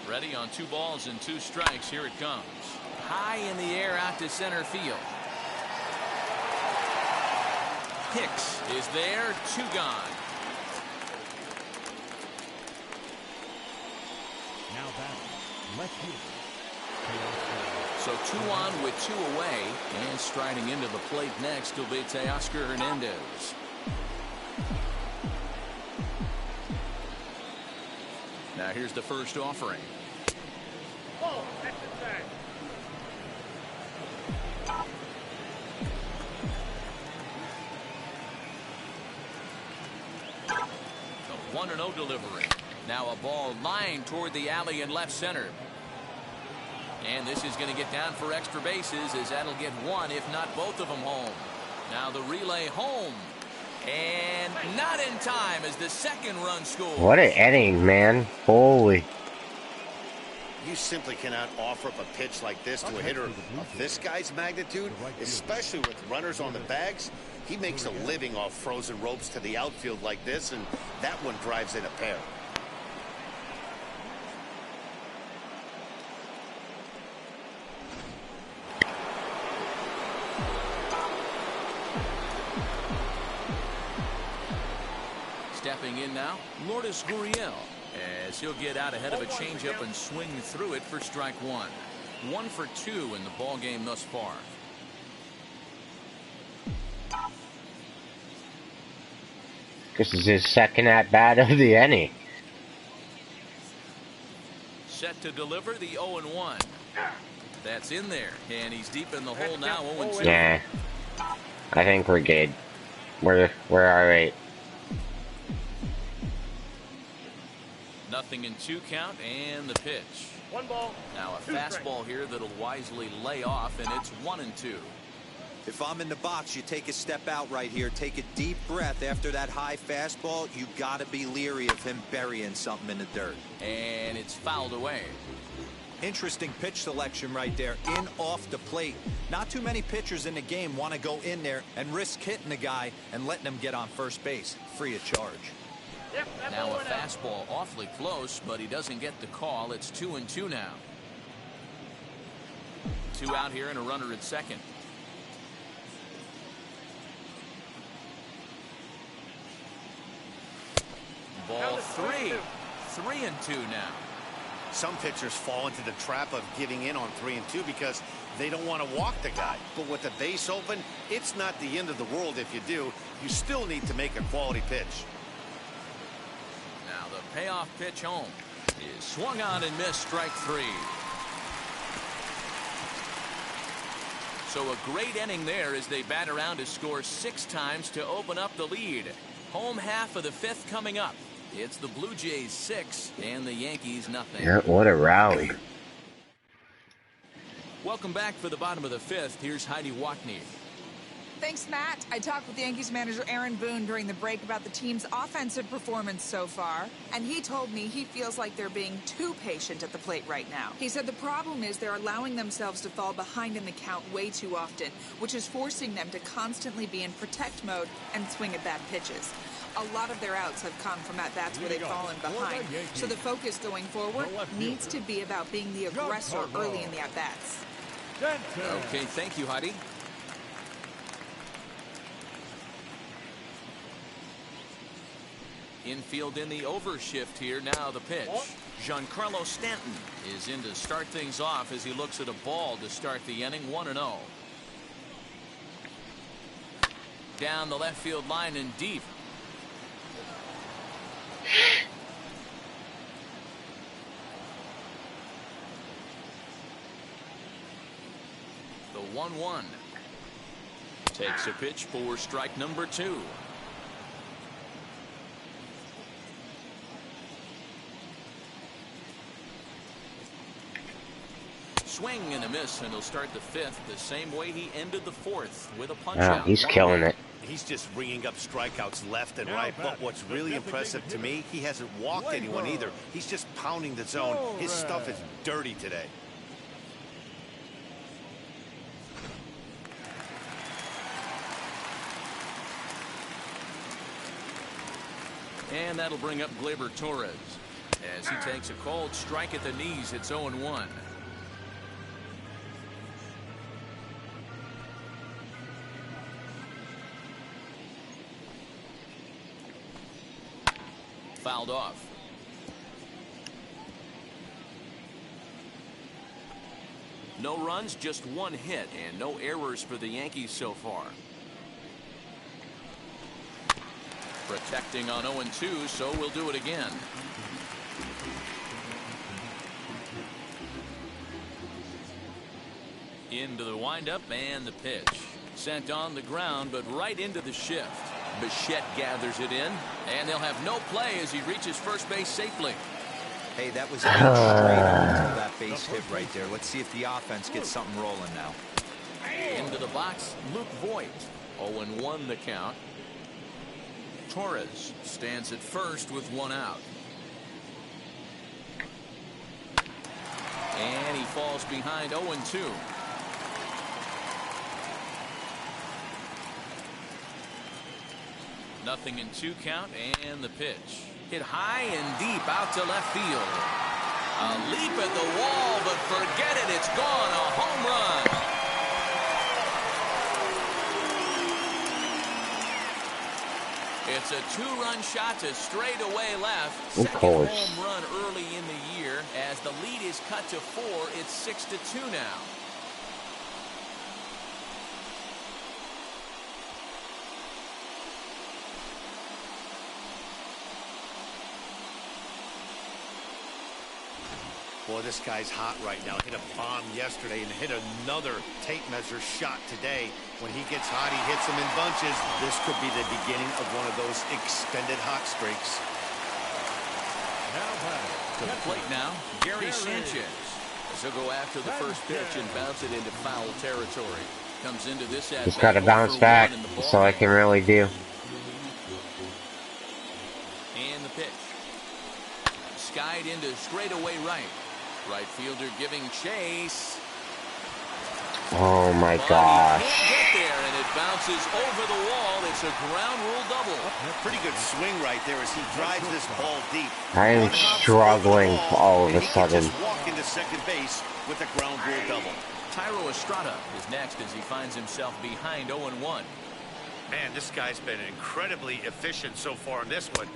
S2: Ready on 2 balls and 2 strikes. Here it comes. High in the air out to center field. Hicks is there. 2 gone.
S5: Now batting, left fielder.
S2: So 2 on with 2 away, and striding into the plate next will be Teoscar Hernandez. Now here's the first offering.
S6: Oh, exercise.
S2: The 1-0 delivery. Now a ball lined toward the alley in left center. And this is going to get down for extra bases, as that'll get 1, if not both of them, home. Now the relay home. And not in time as the second run scores.
S1: What an inning, man. Holy.
S4: You simply cannot offer up a pitch like this to a hitter of this guy's magnitude, especially with runners on the bags. He makes a living off frozen ropes to the outfield like this, and that one drives in a pair.
S2: Stepping in now, Lourdes Gurriel, as he'll get out ahead of a changeup and swing through it for strike 1. 1 for 2 in the ball game thus far.
S1: This is his second at-bat of the inning.
S2: Set to deliver the 0-1. That's in there, and he's deep in the hole now. 0-2.
S1: Nah. I think we're good. We're alright.
S2: Nothing in 2 count, and the pitch.
S6: 1 ball.
S2: Now a
S6: 2 strikes.
S2: fastball here that'll wisely lay off, and it's 1-2.
S3: If I'm in the box, you take a step out right here. Take a deep breath after that high fastball. You got to be leery of him burying something in the dirt.
S2: And it's fouled away.
S3: Interesting pitch selection right there. In off the plate. Not too many pitchers in the game want to go in there and risk hitting the guy and letting him get on first base free of charge.
S6: Yep, that
S2: Now
S6: ball
S2: a
S6: went out.
S2: fastball awfully close, but he doesn't get the call. It's 2-2 now. 2 out here and a runner at second. Ball 3. 3-2 now.
S4: Some pitchers fall into the trap of giving in on 3 and 2 because they don't want to walk the guy. But with the base open, it's not the end of the world if you do. You still need to make a quality pitch.
S2: Now the payoff pitch home is swung on and missed, strike 3. So a great inning there as they bat around to score 6 times to open up the lead. Home half of the 5th coming up. It's the Blue Jays 6 and the Yankees nothing.
S1: Yeah, what a rally.
S2: Welcome back for the bottom of the 5th. Here's Heidi Watney.
S7: Thanks, Matt. I talked with Yankees manager Aaron Boone during the break about the team's offensive performance so far, and he told me he feels like they're being too patient at the plate right now. He said the problem is they're allowing themselves to fall behind in the count way too often, which is forcing them to constantly be in protect mode and swing at bad pitches. A lot of their outs have come from at-bats where they've fallen behind, so the focus going forward needs to be about being the aggressor early in the at-bats.
S2: Okay, thank you, Heidi. Infield in the overshift here. Now the pitch. Giancarlo Stanton is in to start things off as he looks at a ball to start the inning. 1-0. Down the left field line and deep. The 1-1. Takes a pitch for strike number 2. Swing and a miss, and he'll start the 5th the same way he ended the 4th with a punch out.
S1: He's killing it.
S4: He's just ringing up strikeouts left and right. But what's really impressive to me, he hasn't walked anyone either. He's just pounding the zone. His stuff is dirty today.
S2: And that'll bring up Gleyber Torres as he takes a cold strike at the knees. It's 0-1. Fouled off. No runs, just 1 hit, and no errors for the Yankees so far. Protecting on 0-2, so we'll do it again. Into the windup and the pitch. Sent on the ground, but right into the shift. Bichette gathers it in, and they'll have no play as he reaches first base safely.
S3: Hey, that was straight up that base hit right there. Let's see if the offense gets something rolling now.
S2: Into the box, Luke Voigt. 0-1 the count. Torres stands at first with 1 out. And he falls behind 0-2. Nothing in 2 count, and the pitch. Hit high and deep out to left field. A leap at the wall, but forget it, it's gone. A home run. It's a 2-run shot to straightaway left. Second home run early in the year. As the lead is cut to 4, it's 6-2 now.
S4: Boy, this guy's hot right now. Hit a bomb yesterday and hit another tape measure shot today. When he gets hot, he hits them in bunches. This could be the beginning of one of those extended hot streaks.
S2: To the plate now, Gary Sanchez. As he'll go after the first pitch and bounce it into foul territory. Comes into this at
S1: Just got to bounce back. That's all I can really do.
S2: And the pitch. Skied into straightaway right. Right fielder giving chase.
S1: Oh my gosh.
S2: Can't get there, and it bounces over the wall. It's a ground rule double.
S4: Pretty good swing right there as he drives this ball deep.
S1: I am struggling all of a sudden.
S4: Just walk into second base with a ground rule double.
S2: Tyro Estrada is next as he finds himself behind 0-1.
S4: Man, this guy's been incredibly efficient so far in this one.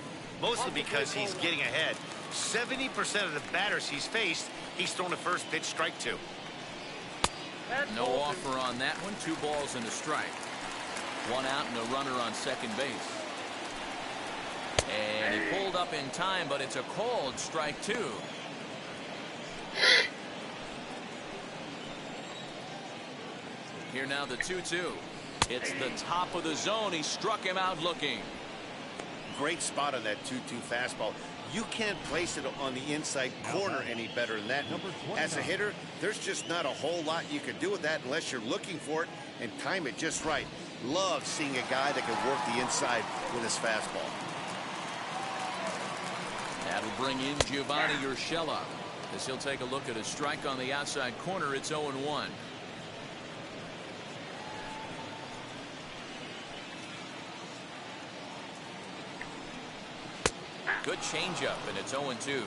S4: mostly because he's getting ahead. 70% of the batters he's faced, he's thrown a first pitch strike to.
S2: No offer on that one. 2 balls and a strike. 1 out and a runner on second base. And he pulled up in time, but it's a cold strike 2. Here now the 2-2. It's the top of the zone. He struck him out looking.
S4: Great spot on that 2-2 fastball. You can't place it on the inside corner any better than that. As a hitter, there's just not a whole lot you can do with that unless you're looking for it and time it just right. Love seeing a guy that can work the inside with his fastball.
S2: That'll bring in Giovanni Urshela as he'll take a look at a strike on the outside corner. It's 0-1. Good changeup, and it's 0-2.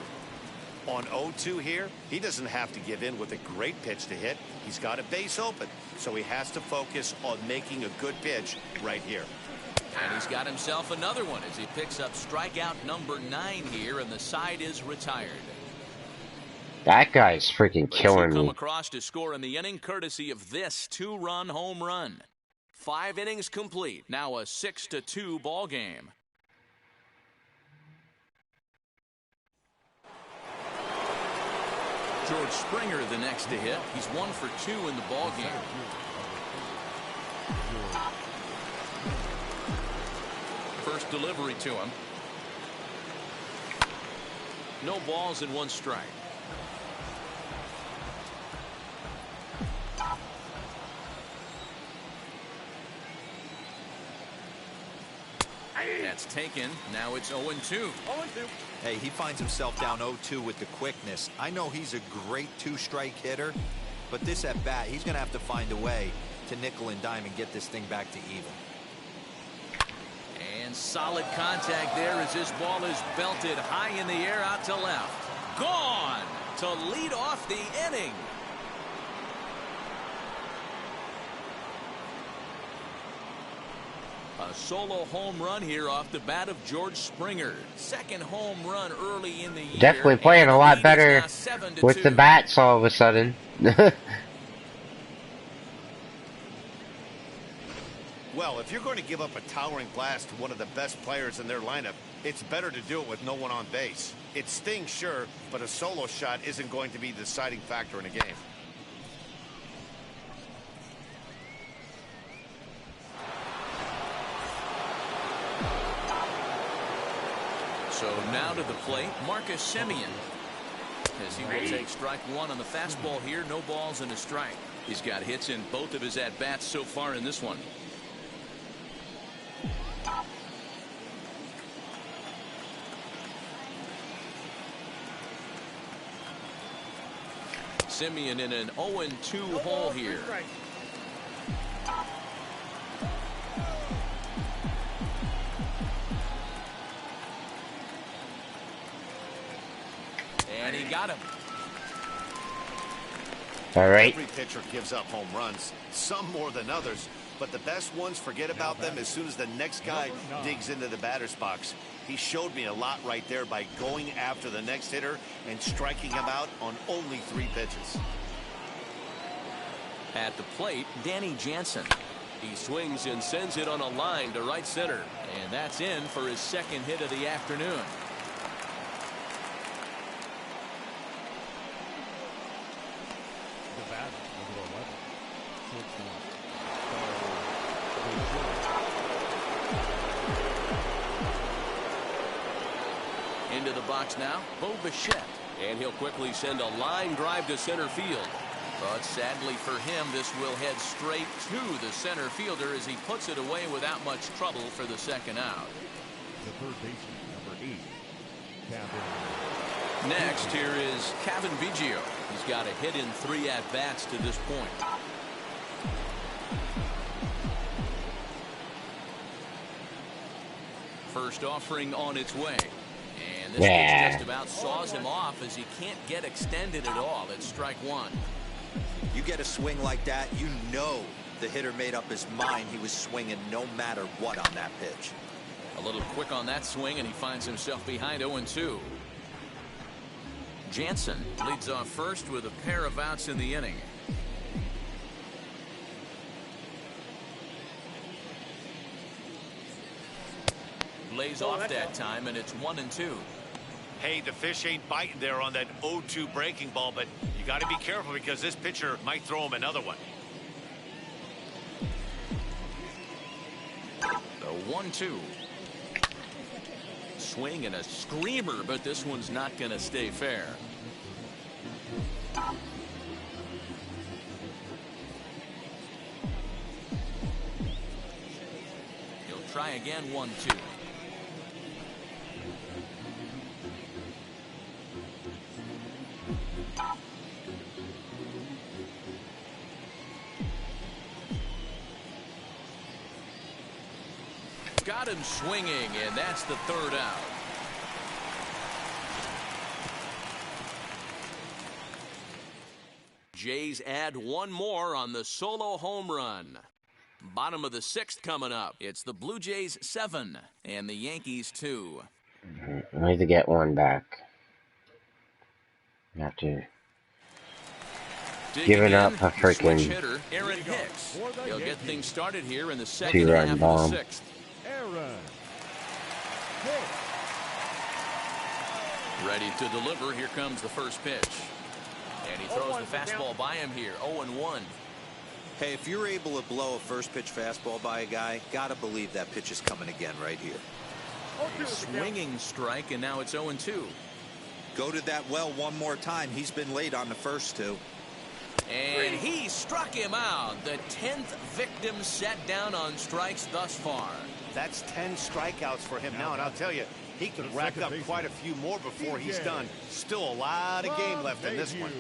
S4: On 0-2 here, he doesn't have to give in with a great pitch to hit. He's got a base open, so he has to focus on making a good pitch right here.
S2: And he's got himself another one as he picks up strikeout number 9 here, and the side is retired.
S1: That guy's freaking killing
S2: come
S1: me.
S2: Across to score in the inning, courtesy of this 2-run home run. 5 innings complete. Now a 6-2 ball game. George Springer the next to hit. He's 1 for 2 in the ball game. First delivery to him. No balls and 1 strike. That's taken. Now it's 0-2.
S3: Hey, he finds himself down 0-2 with the quickness. I know he's a great 2-strike hitter, but this at bat, he's going to have to find a way to nickel and dime and get this thing back to even.
S2: And solid contact there as this ball is belted high in the air out to left. Gone to lead off the inning. A solo home run here off the bat of George Springer. Second home run early in the year.
S1: Definitely playing a lot better with the bats all of a sudden.
S4: Well, if you're going to give up a towering blast to one of the best players in their lineup, it's better to do it with no one on base. It stings, sure, but a solo shot isn't going to be the deciding factor in a game.
S2: So now to the plate, Marcus Semien, as he will take strike 1 on the fastball here. No balls and a strike. He's got hits in both of his at-bats so far in this one. Semien in an 0-2 hole here. And he got him.
S1: All right.
S4: Every pitcher gives up home runs, some more than others, but the best ones forget about them as soon as the next guy digs into the batter's box. He showed me a lot right there by going after the next hitter and striking him out on only 3 pitches.
S2: At the plate, Danny Jansen. He swings and sends it on a line to right center. And that's in for his second hit of the afternoon. Into the box now, Bo Bichette. And he'll quickly send a line drive to center field. But sadly for him, this will head straight to the center fielder as he puts it away without much trouble for the second out.
S5: The third baseman, number 8, Kevin.
S2: Next, here is Kevin Biggio. He's got a hit in 3 at-bats to this point. First offering on its way. And this pitch just about saws him off as he can't get extended at all. It's strike 1.
S3: You get a swing like that, you know the hitter made up his mind he was swinging no matter what on that pitch.
S2: A little quick on that swing, and he finds himself behind 0-2. Jansen leads off first with a pair of outs in the inning. Lays off that time, and it's 1-2.
S4: Hey, the fish ain't biting there on that 0-2 breaking ball, but you got to be careful because this pitcher might throw him another one.
S2: The 1-2. Swing and a screamer, but this one's not going to stay fair. He'll try again. 1-2. Got him swinging, and that's the third out. Jays add one more on the solo home run. Bottom of the sixth coming up. It's the Blue Jays 7 and the Yankees 2.
S1: I need to get one back. After giving up a freaking
S2: hitter, Aaron Hicks. He'll get things started here in the second half of the sixth.
S5: Aaron Hicks.
S2: Ready to deliver. Here comes the first pitch. And he throws the fastball by him here. 0-1.
S3: Hey, if you're able to blow a first pitch fastball by a guy, gotta believe that pitch is coming again right here.
S2: Swinging strike, and now it's 0-2.
S3: Go to that well one more time. He's been late on the first two.
S2: And he struck him out. The 10th victim set down on strikes thus far.
S4: That's 10 strikeouts for him now, and I'll tell you, he could rack up quite a few more before he's done. Still a lot of game left in this one.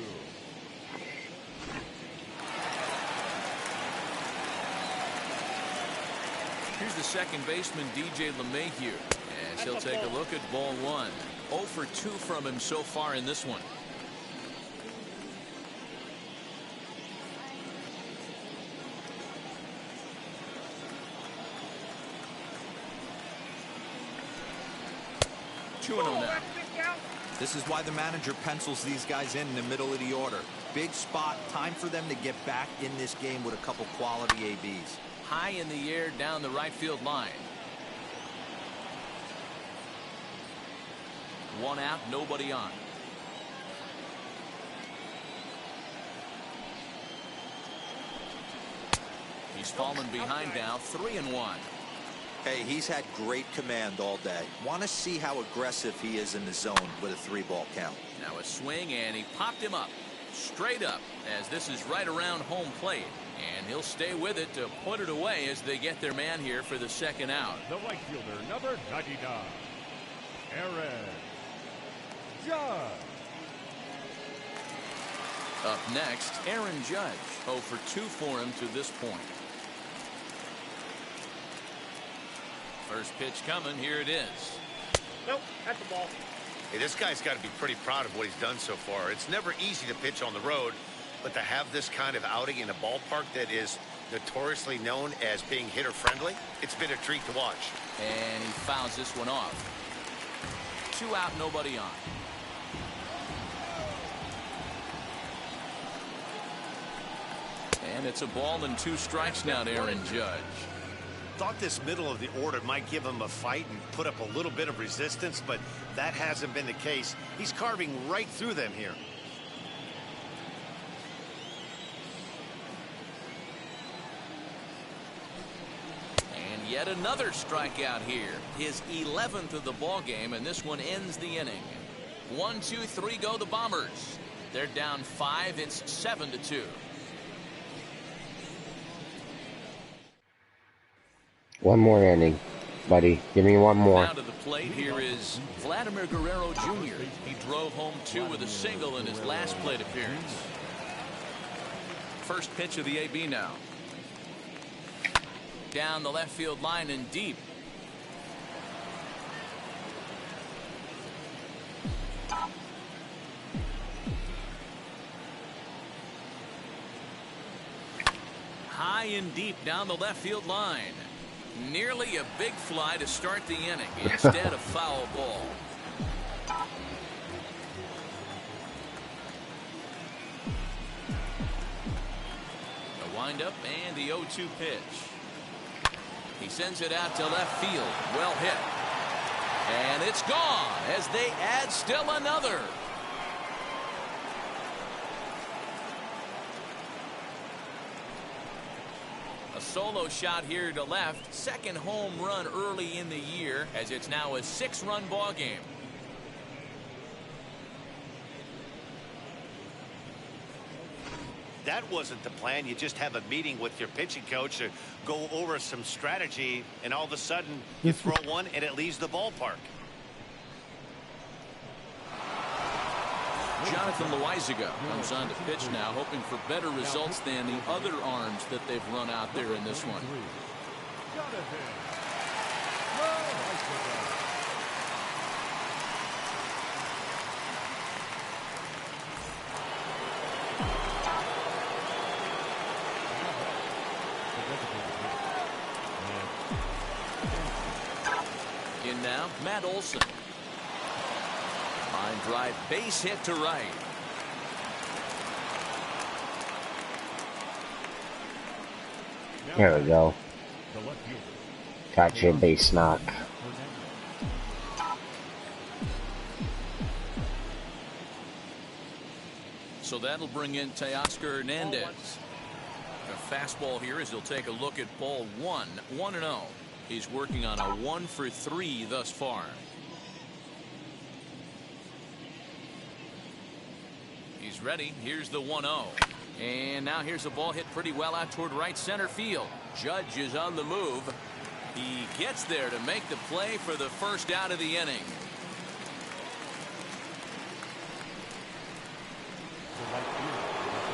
S2: Here's the second baseman, DJ LeMahieu, as he'll take a look at ball one. 0 for 2 from him so far in this one. Now.
S3: This is why the manager pencils these guys in the middle of the order. Big spot, time for them to get back in this game with a couple quality ABs.
S2: High in the air down the right field line. One out, nobody on. He's fallen behind now, 3-1.
S3: Hey, he's had great command all day. Want to see how aggressive he is in the zone with a 3-ball count.
S2: Now a swing, and he popped him up. Straight up, as this is right around home plate. And he'll stay with it to put it away as they get their man here for the second out.
S5: The right fielder, number 99, Aaron Judge.
S2: Up next, Aaron Judge. 0 for 2 for him to this point. First pitch coming. Here it is.
S6: Nope, that's the ball.
S4: Hey, this guy's got to be pretty proud of what he's done so far. It's never easy to pitch on the road, but to have this kind of outing in a ballpark that is notoriously known as being hitter friendly, it's been a treat to watch.
S2: And he fouls this one off. 2 out, nobody on. And it's a ball and 2 strikes now to Aaron Judge.
S4: Thought this middle of the order might give him a fight and put up a little bit of resistance, but that hasn't been the case. He's carving right through them here.
S2: And yet another strikeout here. His 11th of the ball game, and this one ends the inning. 1, 2, 3 go the Bombers. They're down 5. It's 7-2.
S1: One more inning, buddy. Give me one more.
S2: Now to the plate here is Vladimir Guerrero Jr. He drove home 2 with a single in his last plate appearance. First pitch of the AB now. Down the left field line and deep. High and deep down the left field line. Nearly a big fly to start the inning. Instead, a foul ball. The windup and the 0-2 pitch. He sends it out to left field. Well hit. And it's gone as they add still another. A solo shot here to left. Second home run early in the year, as it's now a 6-run ball game.
S4: That wasn't the plan. You just have a meeting with your pitching coach to go over some strategy, and all of a sudden you throw one and it leaves the ballpark.
S2: Jonathan Loizaga comes on to pitch now, hoping for better results than the other arms that they've run out there in this one. In now, Matt Olson. Line drive, base hit to right.
S1: There we go. Got your base knock.
S2: So that'll bring in Teoscar Hernandez. A fastball here as he'll take a look at ball 1. 1-0. He's working on a 1-for-3 thus far. He's ready. Here's the 1-0. And now here's a ball hit pretty well out toward right center field. Judge is on the move. He gets there to make the play for the first out of the inning.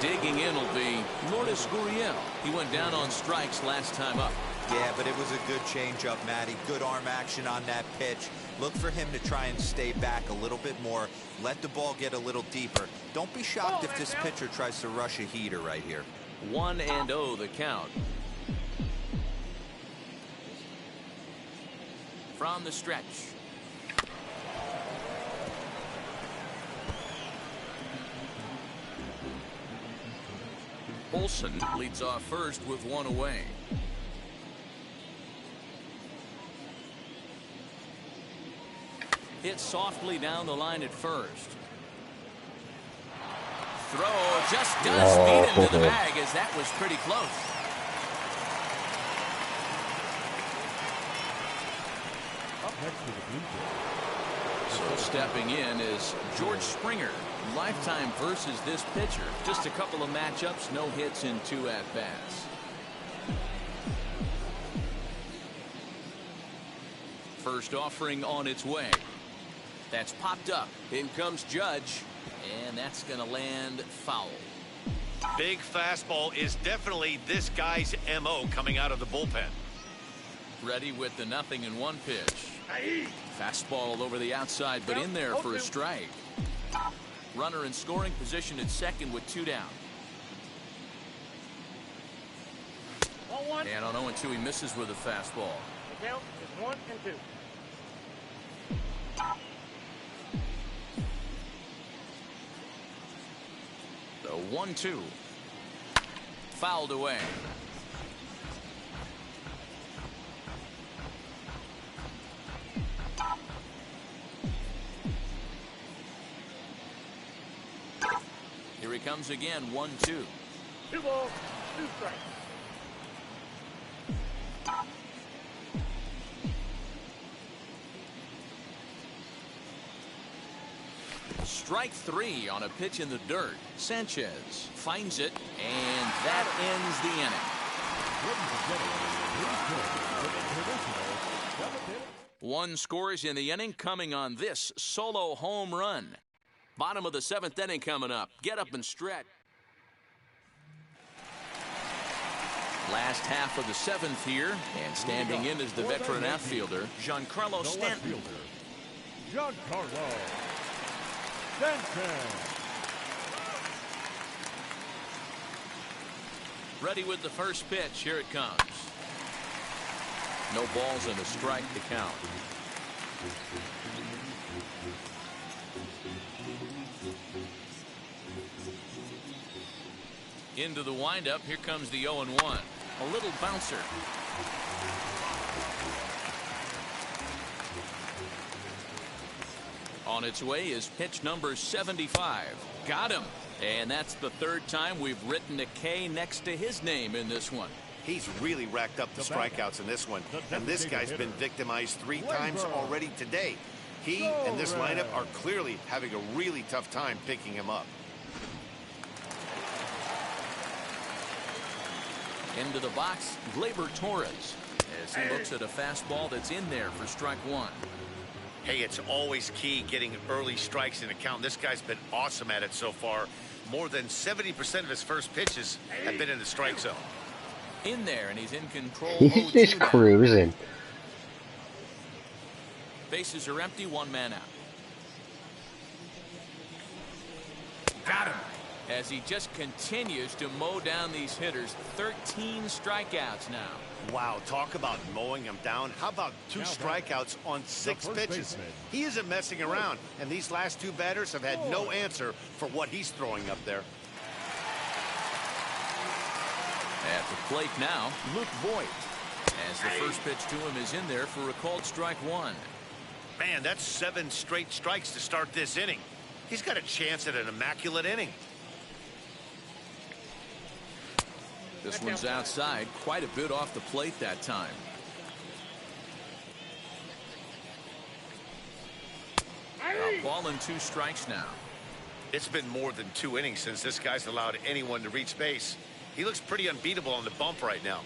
S2: Digging in will be Lourdes Gurriel. He went down on strikes last time up.
S3: Yeah, but it was a good changeup, Matty. Good arm action on that pitch. Look for him to try and stay back a little bit more. Let the ball get a little deeper. Don't be shocked if this pitcher tries to rush a heater right here.
S2: 1-0 the count. From the stretch. Olson leads off first with one away. Hit softly down the line at first. Throw just does beat him to the bag, as that was pretty close.
S5: Up next to the Blue Jays.
S2: So stepping in is George Springer. Lifetime versus this pitcher. Just a couple of matchups, no hits in 2 at-bats. First offering on its way. That's popped up. In comes Judge, and that's going to land foul.
S4: Big fastball is definitely this guy's MO coming out of the bullpen.
S2: Ready with the 0-1 pitch. Fastball over the outside, but in there for a strike. Runner in scoring position at second with 2 down. And on 0-2, he misses with a fastball.
S6: The count is 1 and 2.
S2: The 1-2. Fouled away. Here he comes again, 1-2.
S6: 2 balls, 2 strikes.
S2: Strike 3 on a pitch in the dirt. Sanchez finds it, and that ends the inning. One scores in the inning, coming on this solo home run. Bottom of the 7th inning coming up. Get up and stretch. Last half of the 7th here, and standing in is the veteran outfielder, Giancarlo Stanton.
S5: Giancarlo Stanton.
S2: Ready with the first pitch. Here it comes. No balls and a strike to count. Into the windup. Here comes the 0-1. A little bouncer. On its way is pitch number 75. Got him. And that's the third time we've written a K next to his name in this one.
S4: He's really racked up the strikeouts in this one. And this guy's been victimized 3 times already today. He and this lineup are clearly having a really tough time picking him up.
S2: Into the box, Gleyber Torres, as he looks at a fastball that's in there for strike 1.
S4: Hey, it's always key getting early strikes in a count. This guy's been awesome at it so far. More than 70% of his first pitches have been in the strike zone.
S2: In there, and he's in control.
S1: He's just cruising.
S2: Bases are empty, 1 man out. Got him. As he just continues to mow down these hitters. 13 strikeouts now.
S4: Wow, talk about mowing him down. How about 2 strikeouts on 6 pitches? He isn't messing around, and these last 2 batters have had no answer for what he's throwing up there.
S2: At the plate now, Luke Voigt. As the first pitch to him is in there for a called strike 1.
S4: Man, that's 7 straight strikes to start this inning. He's got a chance at an immaculate inning.
S2: This one's outside, quite a bit off the plate that time. A ball and 2 strikes now.
S4: It's been more than 2 innings since this guy's allowed anyone to reach base. He looks pretty unbeatable on the bump right now.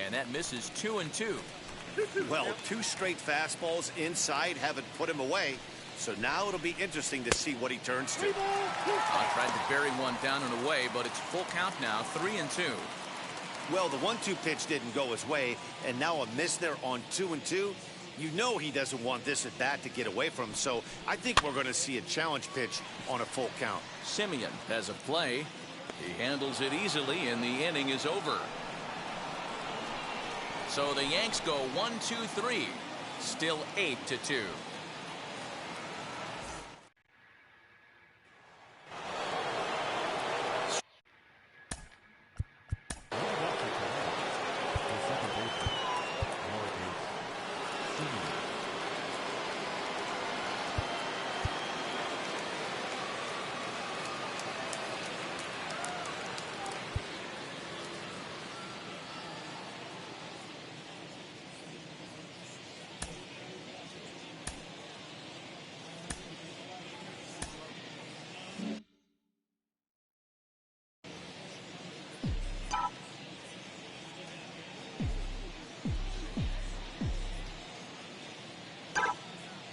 S2: And that misses 2-2.
S4: Well, 2 straight fastballs inside haven't put him away. So now it'll be interesting to see what he turns to.
S2: Tried to bury one down and away, but it's full count now, 3-2.
S4: Well, the 1-2 pitch didn't go his way, and now a miss there on 2-2. You know he doesn't want this at bat to get away from him, so I think we're going to see a challenge pitch on a full count.
S2: Simeon has a play. He handles it easily, and the inning is over. So the Yanks go 1-2-3, still 8-2.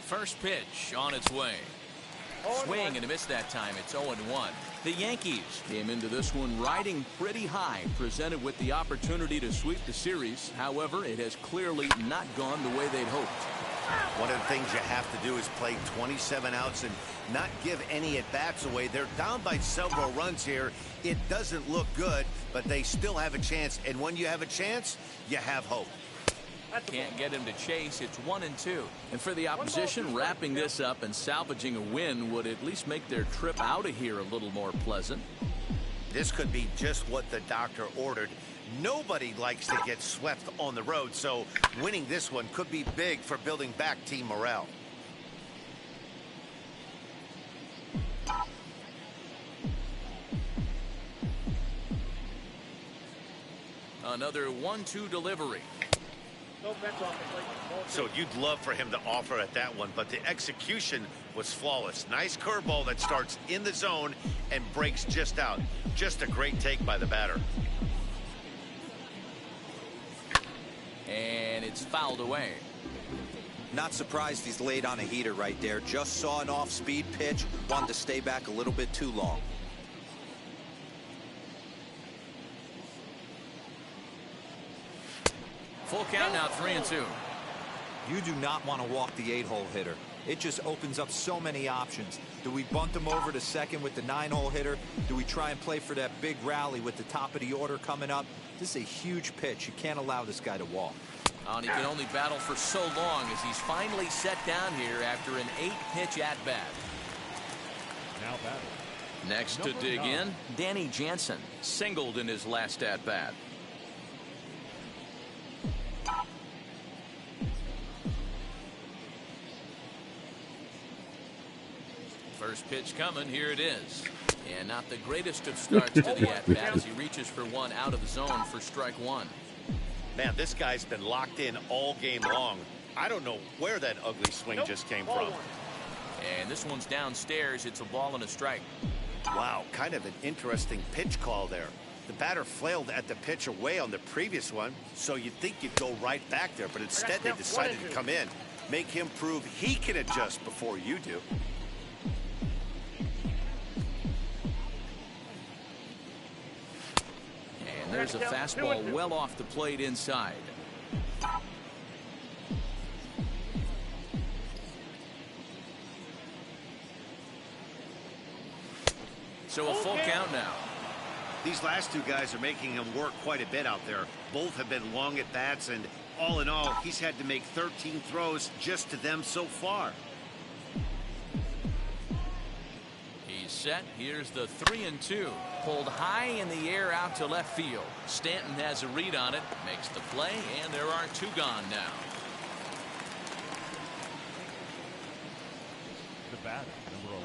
S2: First pitch on its way. Swing and a miss that time. It's 0-1. The Yankees came into this one riding pretty high, presented with the opportunity to sweep the series. However, it has clearly not gone the way they'd hoped.
S4: One of the things you have to do is play 27 outs and not give any at-bats away. They're down by several runs here. It doesn't look good, but they still have a chance. And when you have a chance, you have hope.
S2: Can't get him to chase. It's 1-2. And for the opposition, wrapping this up and salvaging a win would at least make their trip out of here a little more pleasant.
S4: This could be just what the doctor ordered. Nobody likes to get swept on the road, so winning this one could be big for building back team morale.
S2: Another 1-2 delivery.
S4: So you'd love for him to offer at that one, but the execution was flawless. Nice curveball that starts in the zone and breaks just out. Just a great take by the batter.
S2: And it's fouled away.
S3: Not surprised he's laid on a heater right there. Just saw an off-speed pitch. Wanted to stay back a little bit too long.
S2: Full count now, 3-2.
S3: You do not want to walk the 8-hole hitter. it just opens up so many options. Do we bunt him over to second with the 9-hole hitter? Do we try and play for that big rally with the top of the order coming up? This is a huge pitch. You can't allow this guy to walk.
S2: And he can only battle for so long as he's finally set down here after an 8-pitch at-bat.
S5: Now batting.
S2: Next to dig in, Danny Jansen singled in his last at-bat. First pitch coming, here it is. And not the greatest of starts to the at-bat as he reaches for one out of the zone for strike one.
S4: Man, this guy's been locked in all game long. I don't know where that ugly swing just came from.
S2: And this one's downstairs. It's a ball and a strike.
S4: Wow, kind of an interesting pitch call there. The batter flailed at the pitch away on the previous one, so you'd think you'd go right back there, but instead they decided to come in, make him prove he can adjust before you do.
S2: And there's a fastball well off the plate inside. So a full count now.
S4: These last two guys are making him work quite a bit out there. Both have been long at bats, and all in all, he's had to make 13 throws just to them so far.
S2: He's set. Here's the 3-2. Pulled high in the air out to left field. Stanton has a read on it, makes the play, and there are two gone now.
S5: The batter, number 11.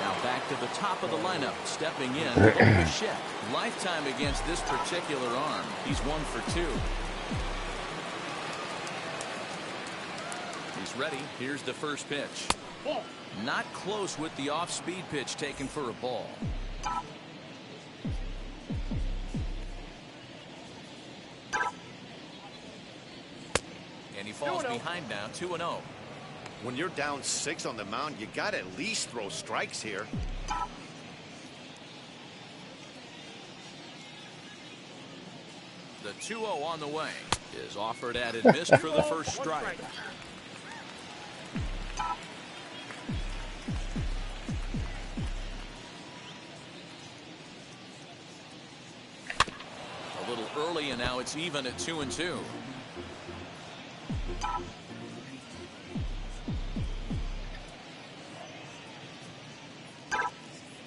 S2: Now back to the top of the lineup, stepping in, Bichette. Lifetime against this particular arm. He's 1 for 2. He's ready. Here's the first pitch. Not close with the off-speed pitch taken for a ball. And he falls behind now, 2-0.
S4: When you're down 6 on the mound, you got to at least throw strikes here.
S2: The 2-0 on the way is offered at and missed for the first strike. A little early, and now it's even at 2-2.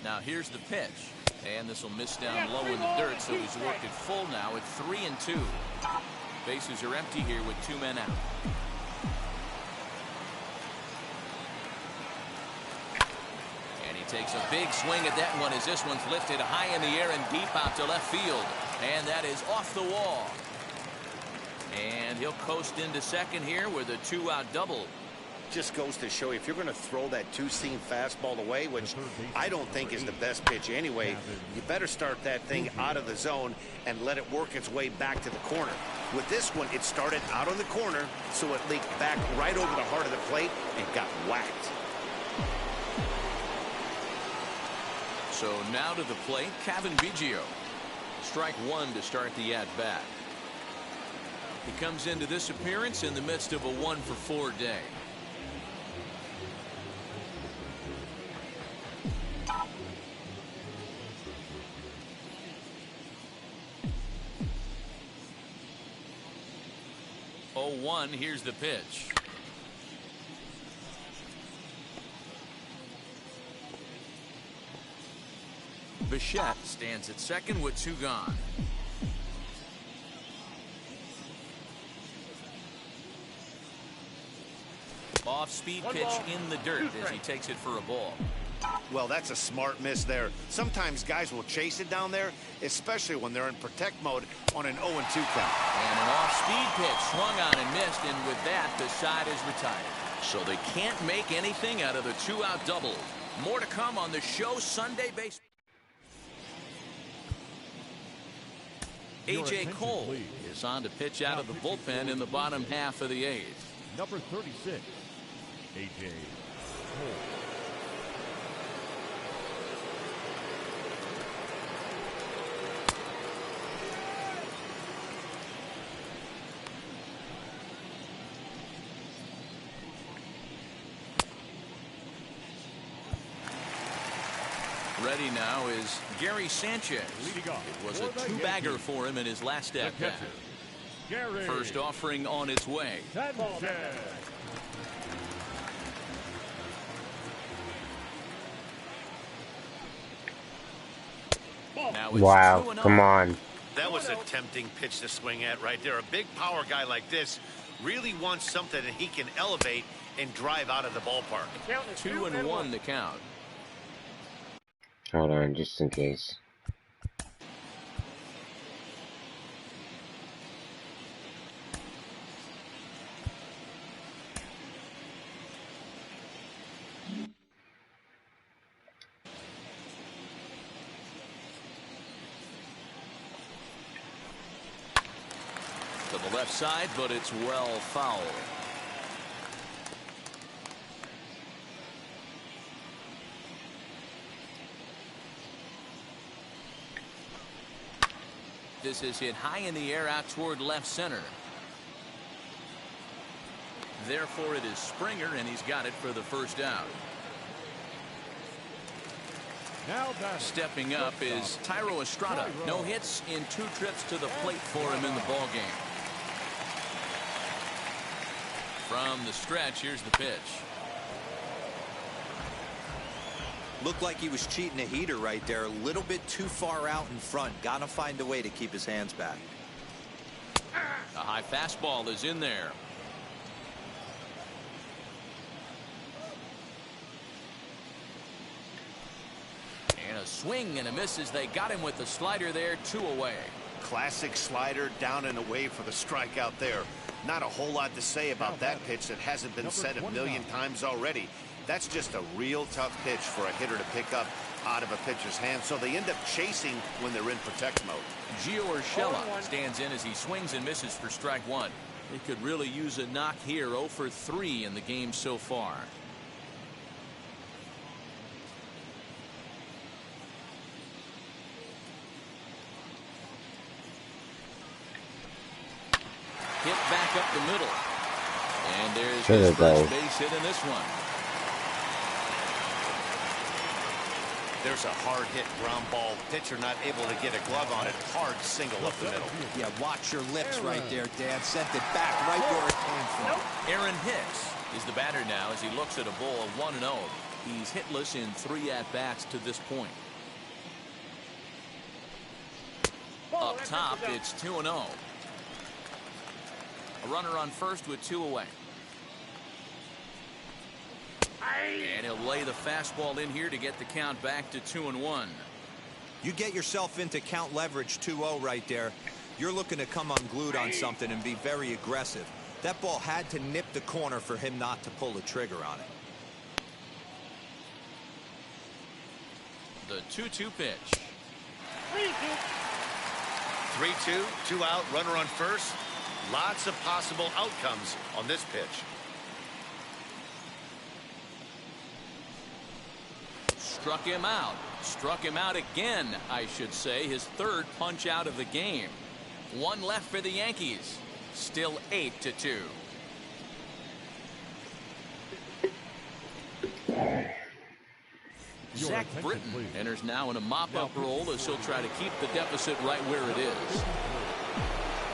S2: Now here's the pitch, and this will miss down low in the dirt, so he's worked it full now at 3-2. Bases are empty here with 2 men out. And he takes a big swing at that one as this one's lifted high in the air and deep out to left field. And that is off the wall. And he'll coast into second here with a 2-out double.
S4: Just goes to show you, if you're going to throw that two-seam fastball away, which I don't think is the best pitch anyway, you better start that thing out of the zone and let it work its way back to the corner. With this one, it started out on the corner, so it leaked back right over the heart of the plate and got whacked.
S2: So now to the plate, Kevin Biggio. Strike one to start the at-bat. He comes into this appearance in the midst of a 1-for-4 day. Here's the pitch. Bichette stands at second with 2 gone. Off-speed pitch in the dirt as he takes it for a ball.
S4: Well, that's a smart miss there. Sometimes guys will chase it down there, especially when they're in protect mode on an 0-2 count.
S2: And an off-speed pitch swung on and missed, and with that, the side is retired. So they can't make anything out of the 2-out double. More to come on the show Sunday Baseball. A.J. Cole is on to pitch out of the bullpen in the bottom half of the 8th.
S5: Number 36, A.J. Cole.
S2: ready now is Gary Sanchez. It was a two-bagger for him in his last at-bat. First offering on its way. Now it's
S1: wow, come on.
S4: That was a tempting pitch to swing at right there. A big power guy like this really wants something that he can elevate and drive out of the ballpark.
S2: 2-1 the count.
S1: Hold on, just in case.
S2: To the left side, but it's well foul. This is hit high in the air out toward left center. Therefore, it is Springer, and he's got it for the first out. Stepping up is Tyro Estrada. No hits in 2 trips to the plate for him in the ballgame. From the stretch, here's the pitch.
S3: Looked like he was cheating a heater right there. A little bit too far out in front. Gotta find a way to keep his hands back.
S2: A high fastball is in there. And a swing and a miss as they got him with the slider there, 2 away.
S4: Classic slider down and away for the strikeout there. Not a whole lot to say about that pitch that hasn't been said a million times already. That's just a real tough pitch for a hitter to pick up out of a pitcher's hand, so they end up chasing when they're in protect mode.
S2: Gio Urshela stands in as he swings and misses for strike 1. He could really use a knock here. 0 for 3 in the game so far. Hit back up the middle. And there's his first base hit in this one.
S4: There's a hard hit ground ball. Pitcher not able to get a glove on it. Hard single up the middle.
S3: Yeah, watch your lips right there, Dad. Sent it back right where it came from.
S2: Aaron Hicks is the batter now as he looks at a ball of 1-0. He's hitless in 3 at-bats to this point. Up top, it's 2-0. A runner on first with 2 away. And he'll lay the fastball in here to get the count back to 2-1.
S3: You get yourself into count leverage 2-0 right there. You're looking to come unglued on something and be very aggressive. That ball had to nip the corner for him not to pull the trigger on it.
S2: The 2-2 pitch.
S4: 3-2, 2 out, runner on first. Lots of possible outcomes on this pitch.
S2: Struck him out. Struck him out again, I should say. His 3rd punch out of the game. 1 left for the Yankees. Still 8-2. Zach Britton enters now in a mop-up role as he'll try to keep the deficit right where it is.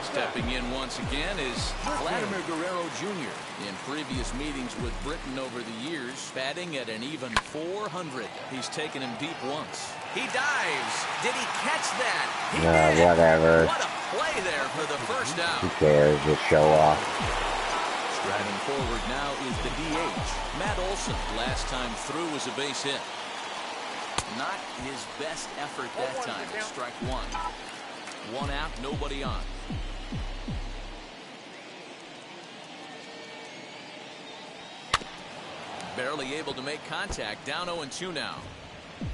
S2: Stepping in once again is Vladimir Guerrero Jr. In previous meetings with Britton over the years, batting at an even .400. He's taken him deep once. He dives. Did he catch that? He did.
S1: Whatever.
S2: What a play there for the first out.
S1: Who cares? Just show off.
S2: Striding forward now is the DH. Matt Olson, last time through, was a base hit. Not his best effort that time. Strike 1. 1 out, nobody on. Barely able to make contact. Down 0-2 now.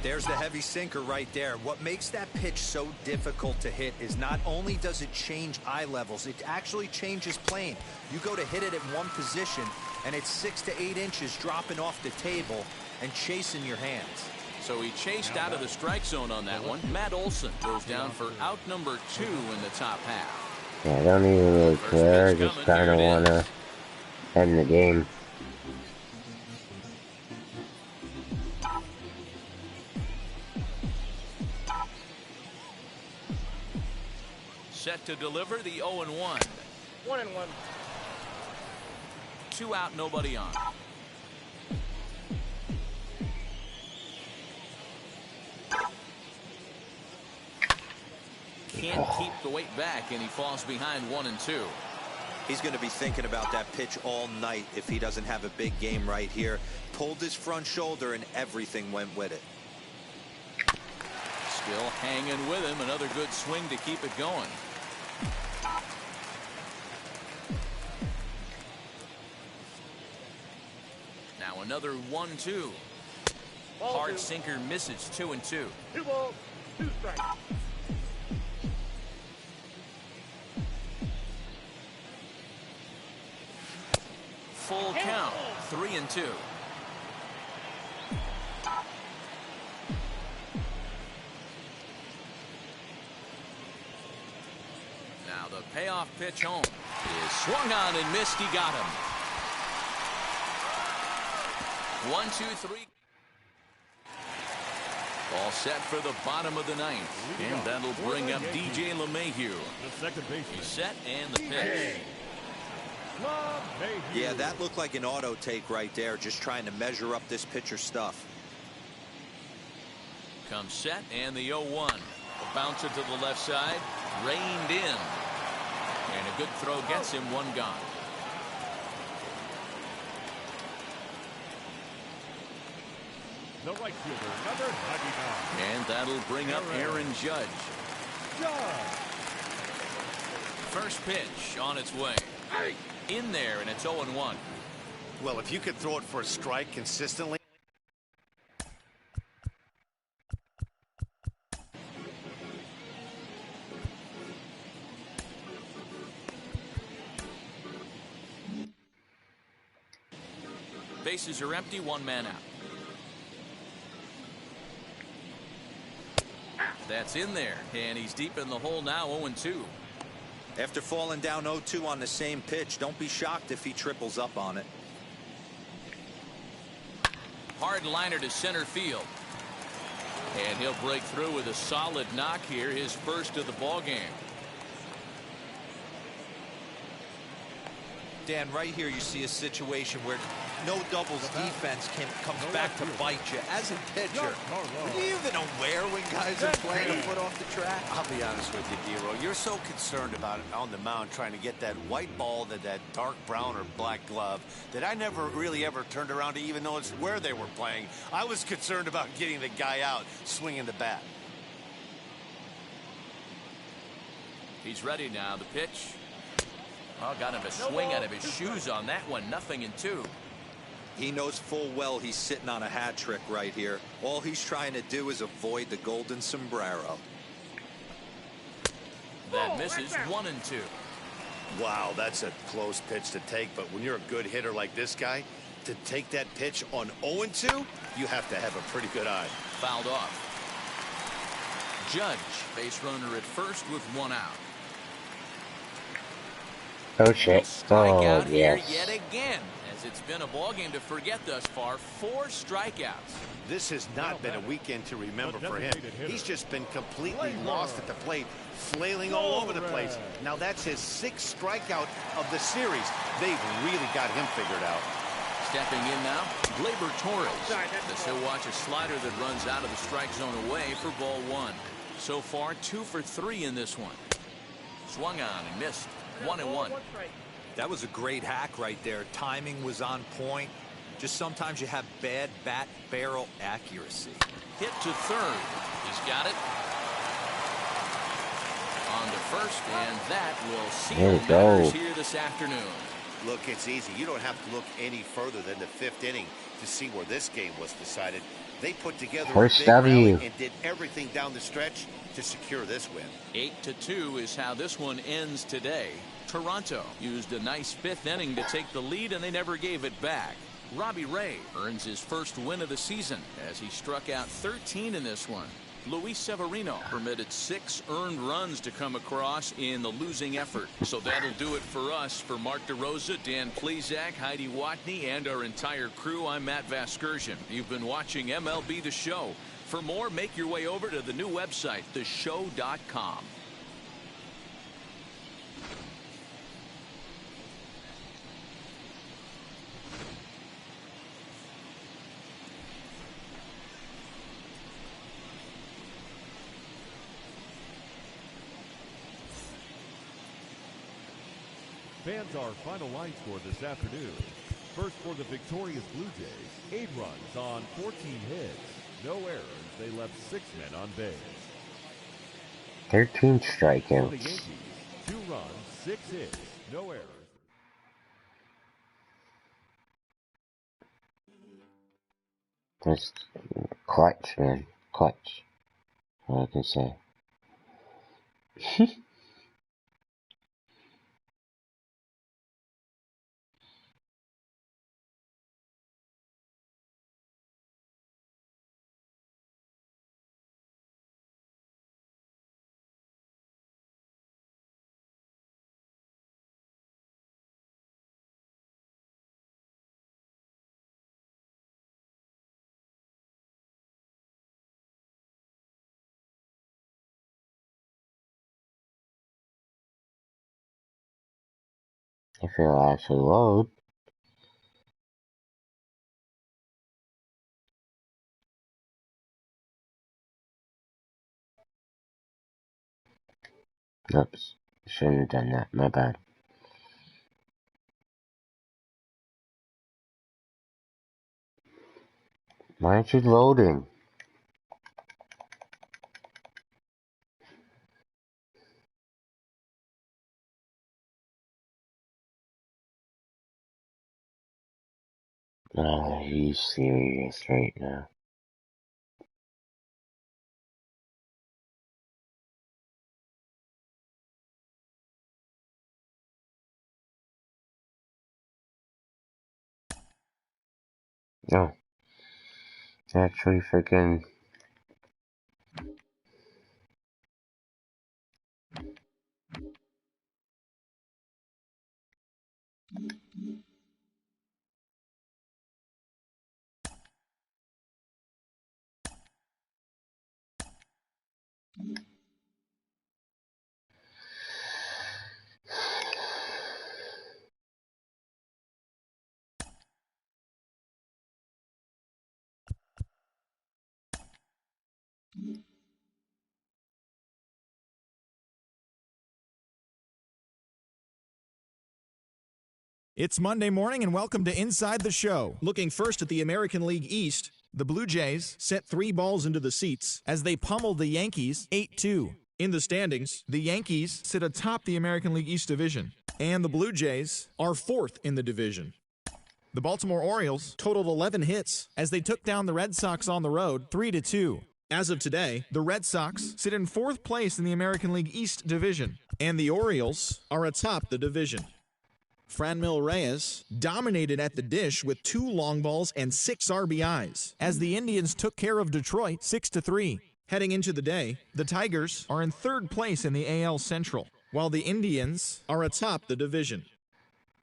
S3: There's the heavy sinker right there. What makes that pitch so difficult to hit is not only does it change eye levels, it actually changes plane. You go to hit it at one position, and it's 6 to 8 inches dropping off the table and chasing your hands.
S2: So he chased out of the strike zone on that one. Matt Olson goes down for out number 2 in the top half.
S1: Yeah, I don't even really care. I just kind of want to end the game.
S2: set to deliver the 0-1.
S6: 1-1.
S2: 2 out, nobody on. Can't keep the weight back, and he falls behind 1-2.
S3: He's going to be thinking about that pitch all night if he doesn't have a big game right here. Pulled his front shoulder and everything went with it.
S2: Still hanging with him. Another good swing to keep it going. Now another 1-2. Hard sinker misses. 2-2.
S6: 2 balls, 2 strikes.
S2: Full count. 3-2. Now the payoff pitch home is swung on and missed. He got him. 1-2-3. All set for the bottom of the ninth, and that'll bring up DJ LeMahieu.
S5: The second baseman.
S2: He's set and the pitch.
S3: Yeah, that looked like an auto take right there, just trying to measure up this pitcher stuff.
S2: Comes set and the 0-1. A bouncer to the left side, reined in. And a good throw gets him 1 gone.
S5: The right fielder, number 99.
S2: And that'll bring up Aaron Judge. First pitch on its way. In there, and it's 0-1.
S4: Well, if you could throw it for a strike consistently.
S2: Bases are empty, 1 man out. That's in there, and he's deep in the hole now, 0-2.
S3: After falling down 0-2 on the same pitch, don't be shocked if he triples up on it.
S2: Hard liner to center field. And he'll break through with a solid knock here, his first of the ball game.
S3: Dan, right here you see a situation where no doubles defense comes back to bite you. As a pitcher, are you even aware when guys are playing a foot off the track?
S4: I'll be honest with you, Dero. You're so concerned about it on the mound trying to get that white ball to that dark brown or black glove that I never really ever turned around to even notice where they were playing. I was concerned about getting the guy out swinging the bat.
S2: He's ready now. The pitch. Oh, got him a swing out of his shoes on that one. 0-2.
S3: He knows full well he's sitting on a hat trick right here. All he's trying to do is avoid the golden sombrero.
S2: That misses. 1-2.
S4: Wow, that's a close pitch to take, but when you're a good hitter like this guy, to take that pitch on 0-2, you have to have a pretty good eye.
S2: Fouled off. Judge, base runner at first with 1 out.
S1: Oh shit.
S2: Strikeout
S1: Oh
S2: here
S1: yes.
S2: yet again, as it's been a ball game to forget thus far. 4 strikeouts.
S4: This has not been a weekend to remember for him. He's just been completely lost at the plate, flailing all over the place. Now that's his 6th strikeout of the series. They've really got him figured out.
S2: Stepping in now, Gleyber Torres. This he'll watch a slider that runs out of the strike zone away for ball 1. So far, 2 for 3 in this one. Swung on and missed. 1-1.
S3: That was a great hack right there. Timing was on point. Just sometimes you have bad bat barrel accuracy.
S2: Hit to third. He's got it. On to first, and that will seal matters here this afternoon.
S4: Look, it's easy. You don't have to look any further than the 5th inning to see where this game was decided. They put together
S1: First
S4: a big rally
S1: W.
S4: and did everything down the stretch to secure this win.
S2: 8-2 is how this one ends today. Toronto used a nice 5th inning to take the lead, and they never gave it back. Robbie Ray earns his first win of the season as he struck out 13 in this one. Luis Severino permitted 6 earned runs to come across in the losing effort. So that'll do it for us. For Mark DeRosa, Dan Plesac, Heidi Watney, and our entire crew, I'm Matt Vasgersian. You've been watching MLB The Show. For more, make your way over to the new website, theshow.com.
S5: Fans, our final line score this afternoon. First for the victorious Blue Jays, 8 runs on 14 hits. No errors. They left 6 men on base.
S1: 13
S5: For the
S1: strikeouts.
S5: Yankees, 2 runs, 6 hits. No errors.
S1: That's clutch, man. Clutch. All I can say. If it'll actually load. Oops. Shouldn't have done that. My bad. Why aren't you loading? Are you serious right now? No. Actually freaking...
S8: It's Monday morning and welcome to Inside the Show. Looking first at the American League East, the Blue Jays sent 3 balls into the seats as they pummeled the Yankees 8-2. In the standings, the Yankees sit atop the American League East division, and the Blue Jays are 4th in the division. The Baltimore Orioles totaled 11 hits as they took down the Red Sox on the road 3-2. As of today, the Red Sox sit in 4th place in the American League East division, and the Orioles are atop the division. Franmil Reyes dominated at the dish with 2 long balls and 6 RBIs as the Indians took care of Detroit 6-3. Heading into the day, the Tigers are in 3rd place in the AL Central, while the Indians are atop the division.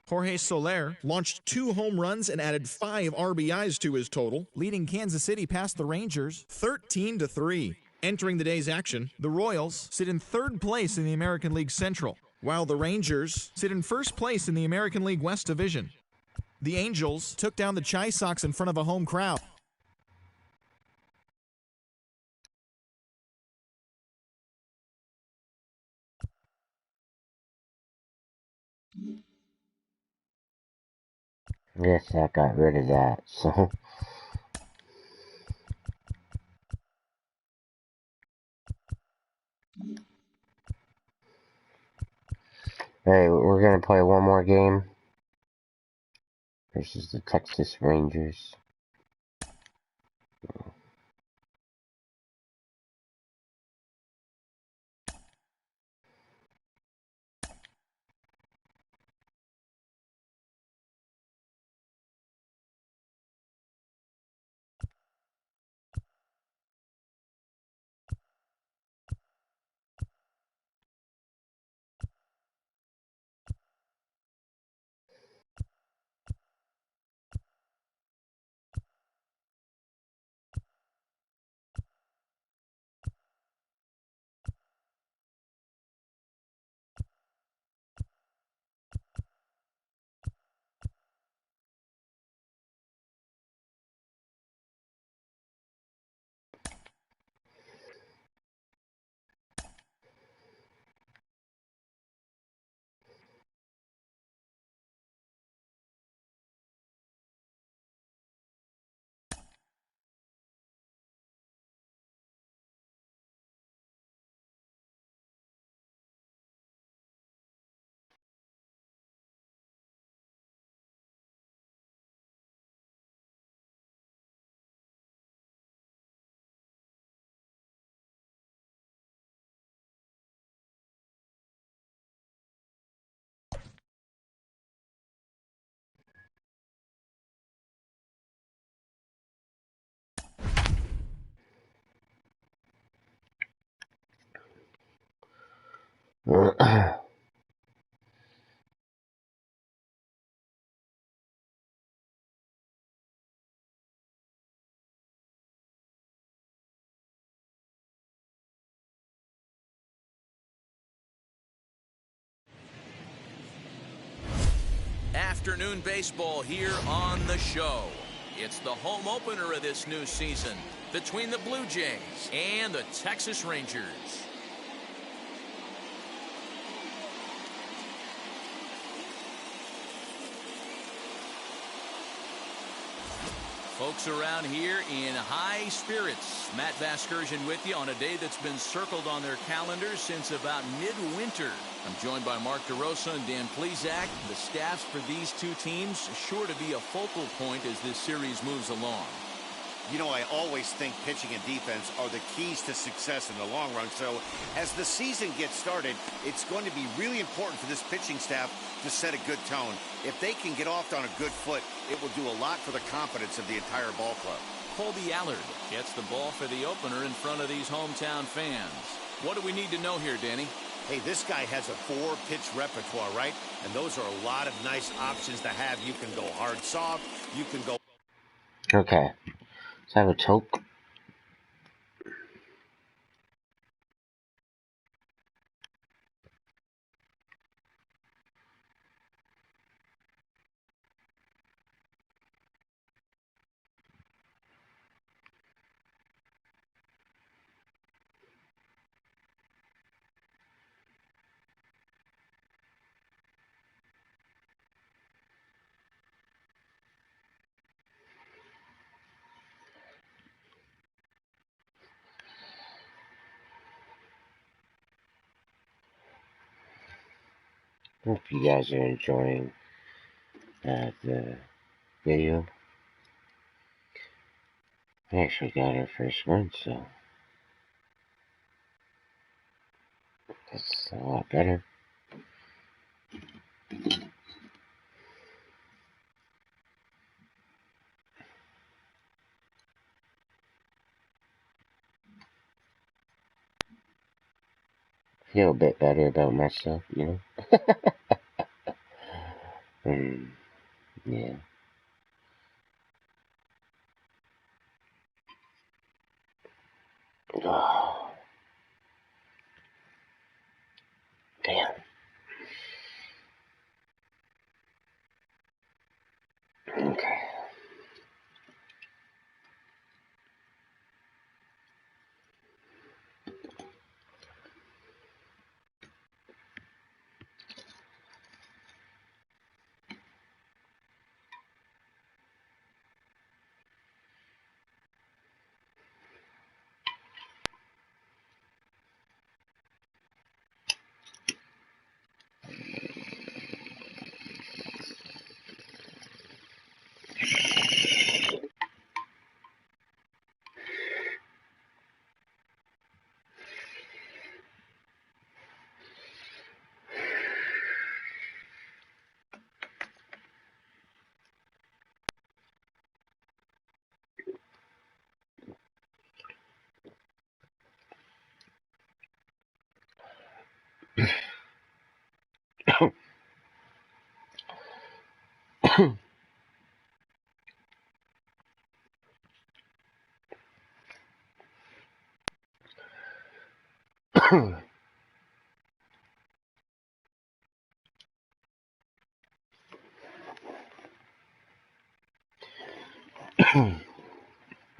S8: Jorge Soler launched 2 home runs and added 5 RBIs to his total, leading Kansas City past the Rangers 13-3. Entering the day's action, the Royals sit in 3rd place in the American League Central, while the Rangers sit in 1st place in the American League West Division. The Angels took down the Chi Sox in front of a home crowd.
S1: Yes, I got rid of that, so... Hey, we're gonna play one more game. Versus the Texas Rangers.
S2: Afternoon baseball here on the show. It's the home opener of this new season between the Blue Jays and the Texas Rangers. Folks around here in high spirits. Matt Vasgersian with you on a day that's been circled on their calendars since about midwinter. I'm joined by Mark DeRosa and Dan Plesac. The staffs for these two teams sure to be a focal point as this series moves along.
S4: You know, I always think pitching and defense are the keys to success in the long run. So as the season gets started, it's going to be really important for this pitching staff to set a good tone. If they can get off on a good foot, it will do a lot for the confidence of the entire ball club.
S2: Colby Allard gets the ball for the opener in front of these hometown fans. What do we need to know here, Danny?
S4: Hey, this guy has a 4-pitch repertoire, right? And those are a lot of nice options to have. You can go hard, soft. You can go...
S1: Okay. Let's have a toke. Hope you guys are enjoying the video. I actually got our first win, so that's a lot better. Feel a bit better about myself, you know? Yeah. Oh, damn. Okay.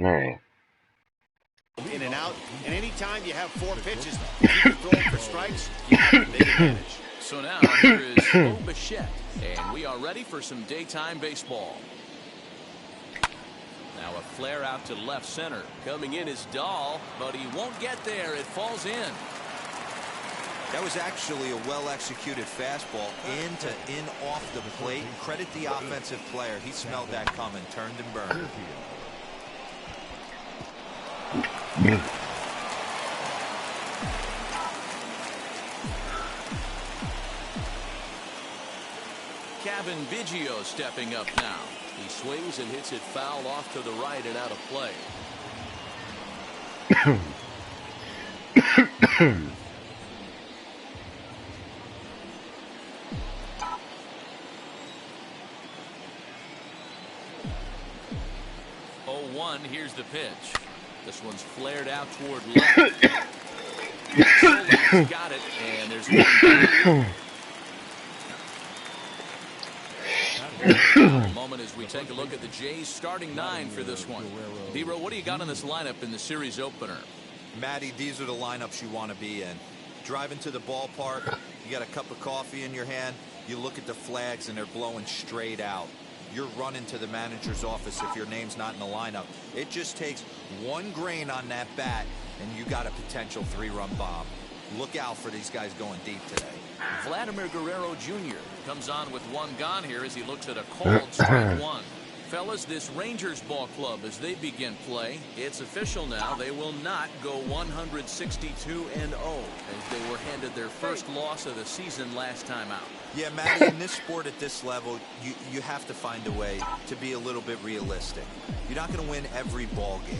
S1: Alright.
S4: In and out, and anytime you have 4 pitches, if you can throw them for strikes, you have a big advantage.
S2: So now here is Bo Bichette, and we are ready for some daytime baseball. Now a flare out to left center. Coming in is Dahl, but he won't get there. It falls in.
S3: That was actually a well-executed fastball in off the plate. Credit the offensive player. He smelled that coming, turned and burned.
S2: Kevin Biggio stepping up now. He swings and hits it foul off to the right and out of play. 0-1. Here's the pitch. This one's flared out toward left. Solak's got it, and there's one. A moment as we take a look at the Jays starting 9 for this one. D-Row, what do you got in this lineup in the series opener?
S3: Matty, these are the lineups you want to be in. Driving to the ballpark, you got a cup of coffee in your hand, you look at the flags and they're blowing straight out. You're running to the manager's office if your name's not in the lineup. It just takes one grain on that bat and you got a potential 3-run bomb. Look out for these guys going deep today.
S2: Vladimir Guerrero Jr. comes on with one gone here as he looks at a called strike one. Fellas, this Rangers ball club, as they begin play, it's official now. They will not go 162-0 as they were handed their first loss of the season last time out.
S3: Yeah, Matty, in this sport at this level, you have to find a way to be a little bit realistic. You're not going to win every ball game.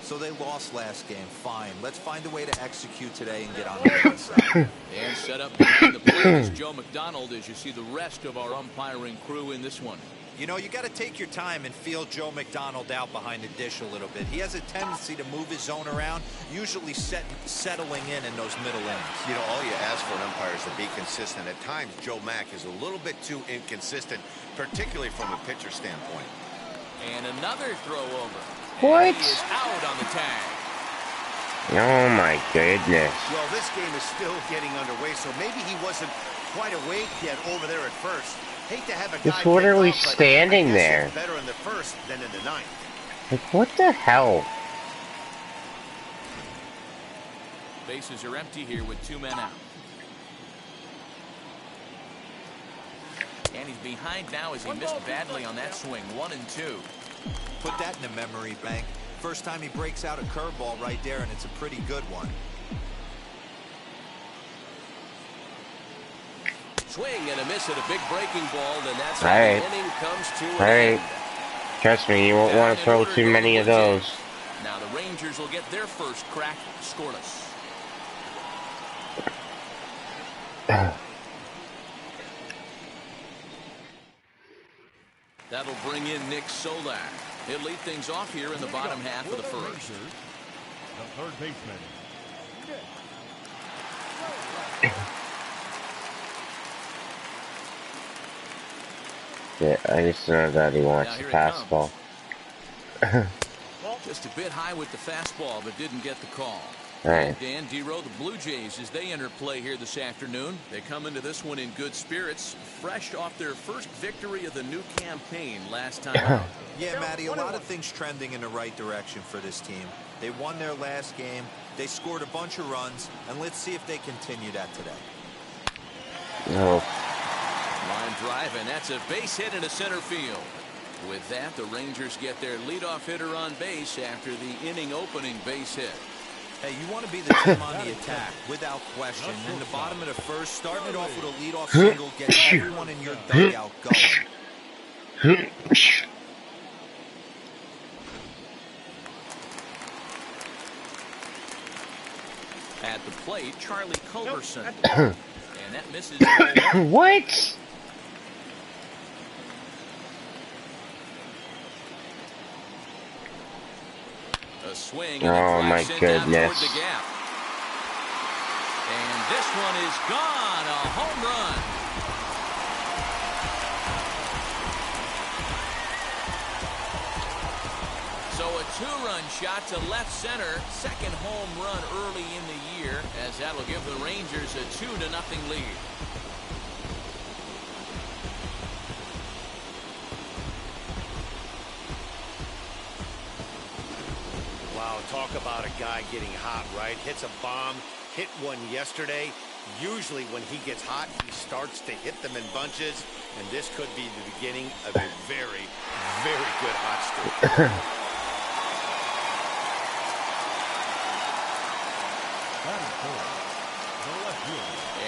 S3: So they lost last game. Fine. Let's find a way to execute today and get on the right side.
S2: And set up behind the plate is Joe McDonald as you see the rest of our umpiring crew in this one.
S3: You know, you got to take your time and feel Joe McDonald out behind the dish a little bit. He has a tendency to move his zone around, usually settling in those middle innings.
S4: You know, all you ask for an umpire is to be consistent. At times, Joe Mack is a little bit too inconsistent, particularly from a pitcher standpoint.
S2: And another throw over.
S1: What?
S2: And he is out on the tag.
S1: Oh my goodness.
S4: Well, this game is still getting underway, so maybe he wasn't quite awake yet over there at first. Hate to have a guy
S1: Just what are we
S4: up, but
S1: standing
S4: I guess
S1: there?
S4: it's better in the first than in the ninth.
S1: Like, what the hell?
S2: Bases are empty here with 2 men out. And he's behind now as he missed badly on that swing. 1-2.
S3: Put that in the memory bank. First time he breaks out a curveball right there, and it's a pretty good one.
S2: Swing and a miss at a big breaking ball, then that's how
S1: Alright.
S2: the inning comes to an
S1: Alright.
S2: end.
S1: Trust me, you won't want to throw too many of those.
S2: Now the Rangers will get their first crack scoreless. That'll bring in Nick Solak. He'll lead things off here in the bottom half of the first.
S5: The third baseman.
S1: Yeah, I just know that he wants the fastball.
S2: Just a bit high with the fastball, but didn't get the call.
S1: Right.
S2: Dan D-Row, the Blue Jays, as they enter play here this afternoon, they come into this one in good spirits, fresh off their first victory of the new campaign last time out.
S3: Yeah, Matty, a lot of things trending in the right direction for this team. They won their last game, they scored a bunch of runs, and let's see if they continue that today.
S1: No.
S2: Line drive, and that's a base hit into center field. With that, the Rangers get their leadoff hitter on base after the inning opening base hit.
S3: Hey, you want to be the team on the attack, without question. In the bottom of the first, starting it off with a leadoff single, get everyone in your dugout going.
S2: At the plate, Charlie Culberson. And that misses.
S1: What?
S2: A swing.
S1: Oh my goodness.
S2: The gap. And this one is gone. A home run. So a 2-run shot to left center. Second home run early in the year, as that'll give the Rangers a 2-0 lead.
S4: Wow, talk about a guy getting hot, right? Hits a bomb, hit one yesterday. Usually when he gets hot, he starts to hit them in bunches, and this could be the beginning of a very, very good hot streak.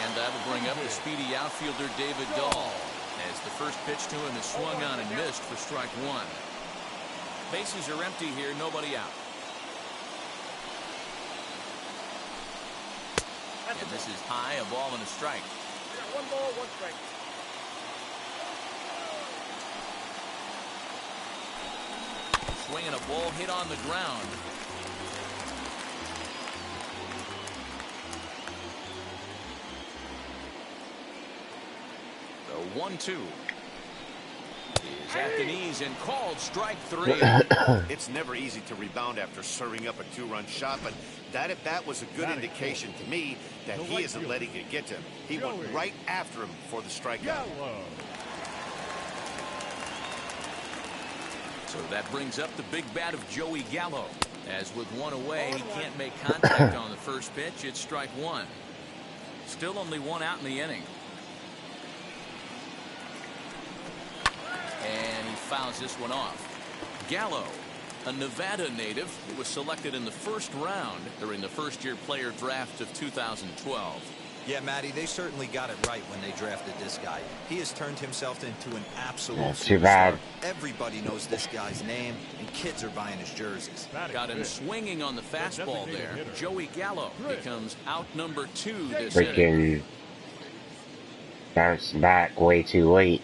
S2: And that'll bring up the speedy outfielder David Dahl, as the first pitch to him is swung on and missed for strike one. Bases are empty here, nobody out. And this is high, a ball and a strike.
S6: 1 ball, 1 strike.
S2: swinging a ball hit on the ground. The 1-2 is at the knees and called strike 3.
S4: It's never easy to rebound after serving up a 2-run shot, but that at bat was a good indication to me that he isn't letting it get to him. He went right after him for the strikeout.
S2: So that brings up the big bat of Joey Gallo. As with one away, he can't make contact on the first pitch. It's strike 1. Still only 1 out in the inning. And he fouls this one off. Gallo, a Nevada native who was selected in the first round during the first-year player draft of 2012.
S3: Yeah, Matty, they certainly got it right when they drafted this guy. He has turned himself into an absolute superstar.
S1: Too bad.
S3: Everybody knows this guy's name, and kids are buying his jerseys.
S2: Got him swinging on the fastball there. Joey Gallo becomes out number 2 this
S1: Freaking
S2: inning.
S1: bounced back way too late.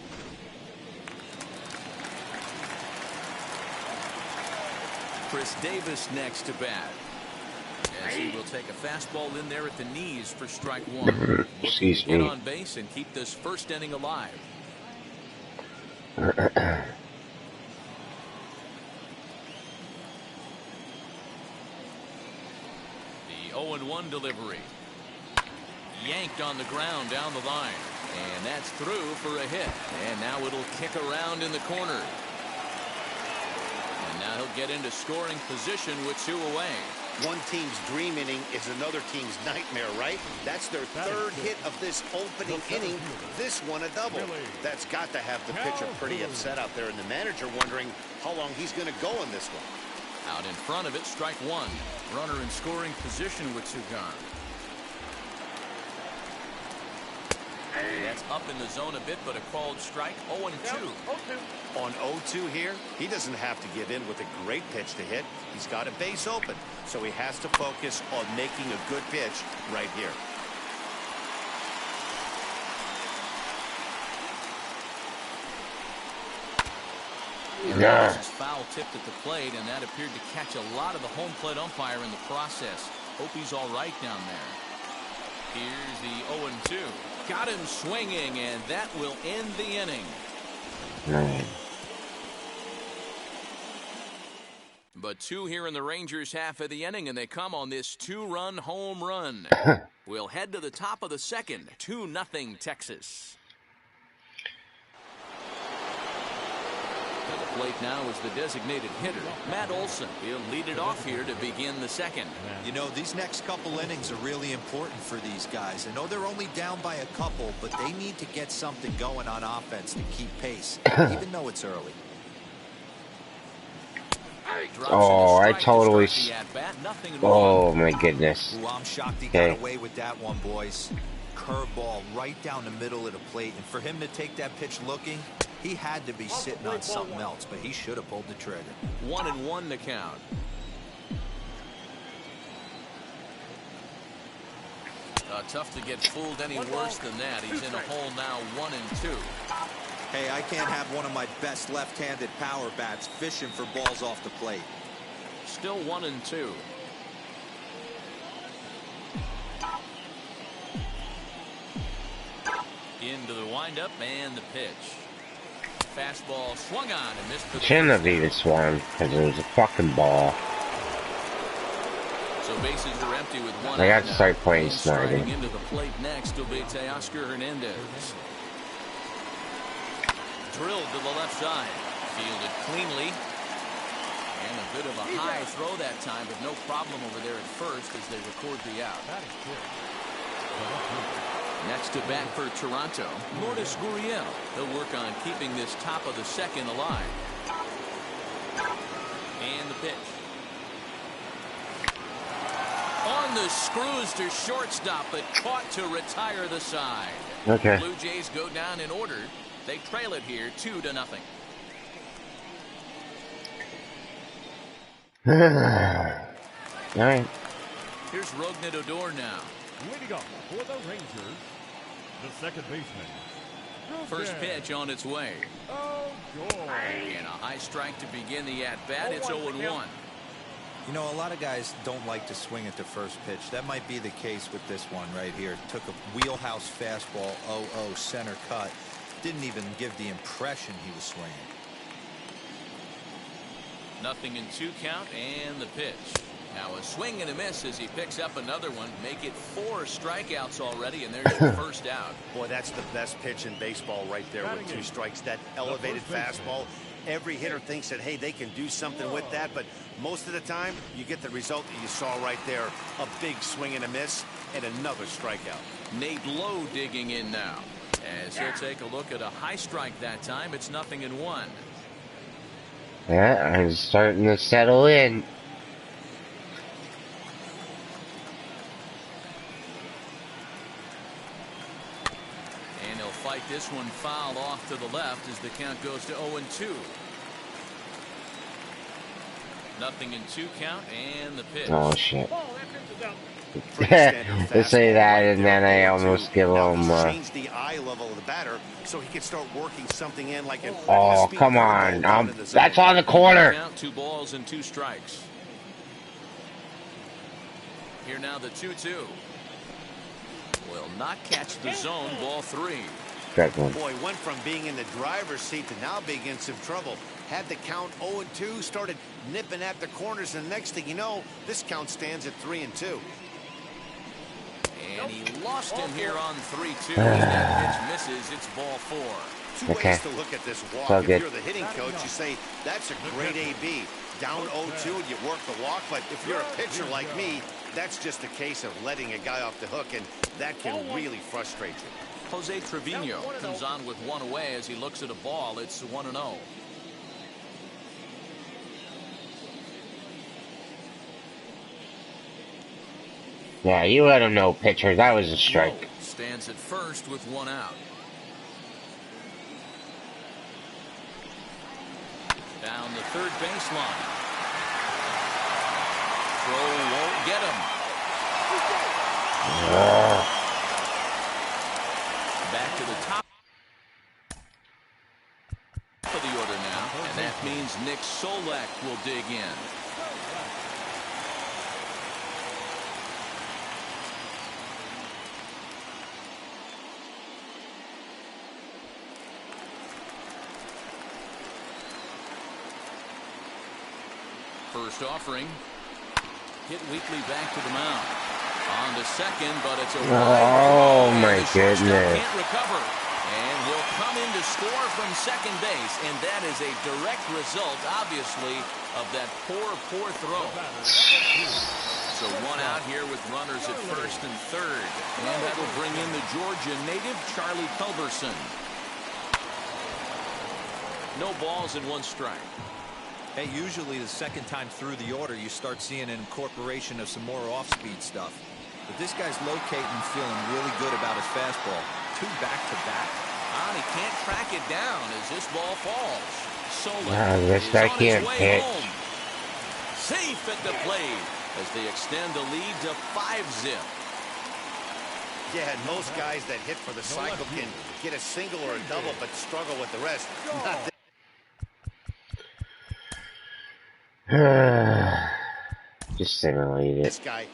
S2: Chris Davis next to bat. As he will take a fastball in there at the knees for strike 1.
S1: Excuse
S2: Get
S1: me.
S2: on base and keep this first inning alive. The 0-1 delivery. Yanked on the ground down the line. And that's through for a hit. And now it'll kick around in the corner. And now he'll get into scoring position with 2 away.
S4: One team's dream inning is another team's nightmare, right? That's their third hit of this opening inning. This one a double. That's got to have the pitcher pretty upset out there, and the manager wondering how long he's going to go in this one.
S2: Out in front of it, strike 1. Runner in scoring position with 2 gone. That's up in the zone a bit, but a called strike. 0-2.
S4: On 0-2 here, he doesn't have to give in with a great pitch to hit. He's got a base open, so he has to focus on making a good pitch right here.
S2: This is foul tipped at the plate, and that appeared to catch a lot of the home plate umpire in the process. Hope he's all right down there. Here's the 0-2. Got him swinging, and that will end the inning.
S1: Right.
S2: But 2 here in the Rangers' half of the inning, and they come on this 2-run home run. We'll head to the top of the second. 2-0 Texas. To the plate now is the designated hitter, Matt Olson. He'll lead it off here to begin the second.
S3: You know, these next couple innings are really important for these guys. I know they're only down by a couple, but they need to get something going on offense to keep pace, even though it's early.
S1: Oh, I totally... Oh, my goodness.
S3: Ooh, I'm shocked he got away with that one, boys. Curveball right down the middle of the plate, and for him to take that pitch looking, he had to be sitting on something else, but he should have pulled the trigger.
S2: 1-1 the count. Tough to get fooled any worse than that. He's in a hole now, 1-2.
S3: Hey, I can't have one of my best left-handed power bats fishing for balls off the plate.
S2: Still 1-2. Into the windup and the pitch. Fastball swung on and missed.
S1: Shouldn't have even swung because it was a fucking ball.
S2: So bases are empty with 1
S1: I got
S2: out
S1: to start
S2: now.
S1: playing smarter.
S2: Into the plate next will be Teoscar Hernandez. Drilled to the left side. Fielded cleanly. And a bit of a high throw that time, but no problem over there at first as they record the out. Next to bat for Toronto, Lourdes Gurriel. He'll work on keeping this top of the second alive. And the pitch. On the screws to shortstop, but caught to retire the side.
S1: Okay.
S2: Blue Jays go down in order. They trail it here 2-0.
S1: All right.
S2: Here's Rougned Odor now.
S5: Leading up for the Rangers, the second baseman.
S2: First pitch on its way. And a high strike to begin the at-bat. It's 0-1.
S3: You know, a lot of guys don't like to swing at the first pitch. That might be the case with this one right here. Took a wheelhouse fastball, 0-0, center cut. Didn't even give the impression he was swinging.
S2: 0-2 count and the pitch. Now a swing and a miss as he picks up another one. Make it 4 strikeouts already, and there's your first out.
S4: Boy, that's the best pitch in baseball right there with 2 strikes. That elevated fastball. Every hitter thinks that, hey, they can do something with that, but most of the time you get the result that you saw right there. A big swing and a miss and another strikeout.
S2: Nate Lowe digging in now as he'll take a look at a high strike that time. It's 0-1.
S1: Yeah, I'm starting to settle in.
S2: And he'll fight this one foul off to the left as the count goes to 0-2. 0-2 count and the pitch.
S1: Oh shit. They say that, and then I almost give him.
S4: Change the eye level of the batter so he can start working something in like an.
S1: Oh come on! That's on the corner.
S2: Count 2 balls and 2 strikes. Here now the 2-2. Will not catch the zone. Ball 3.
S4: Boy, went from being in the driver's seat to now being in some trouble. Had the count 0-2, started nipping at the corners, and the next thing you know, this count stands at 3-2.
S2: And he lost him here on 3-2. That pitch misses. It's ball 4.
S4: 2 ways to look at this walk. If you're the hitting coach, you say that's a great AB. Down 0-2 and you work the walk, but if you're a pitcher like me, that's just a case of letting a guy off the hook, and that can really frustrate you.
S2: Jose Trevino comes on with 1 away as he looks at a ball. It's 1-0.
S1: Yeah, you let him know, pitcher. That was a strike.
S2: Stands at first with 1 out. Down the third baseline. Throw won't get him. Back to the top of the order now, and that means Nick Solak will dig in. First offering. Hit weakly back to the mound. On to second, but it's a
S1: oh my goodness.
S2: Can't recover. And he'll come in to score from second base, and that is a direct result, obviously, of that poor throw. So 1 out here with runners at first and third. And that will bring in the Georgia native, Charlie Culberson. No balls and 1 strike.
S3: Hey, usually the second time through the order, you start seeing an incorporation of some more off-speed stuff. But this guy's locating, feeling really good about his fastball. 2 back-to-back.
S2: And he can't track it down as this ball falls.
S1: Solak is on his way home.
S2: Safe at the plate as they extend the lead to 5-zip.
S4: Yeah, and most guys that hit for the cycle can get a single or a double, but struggle with the rest. Not
S1: just simulate it.
S4: this guy.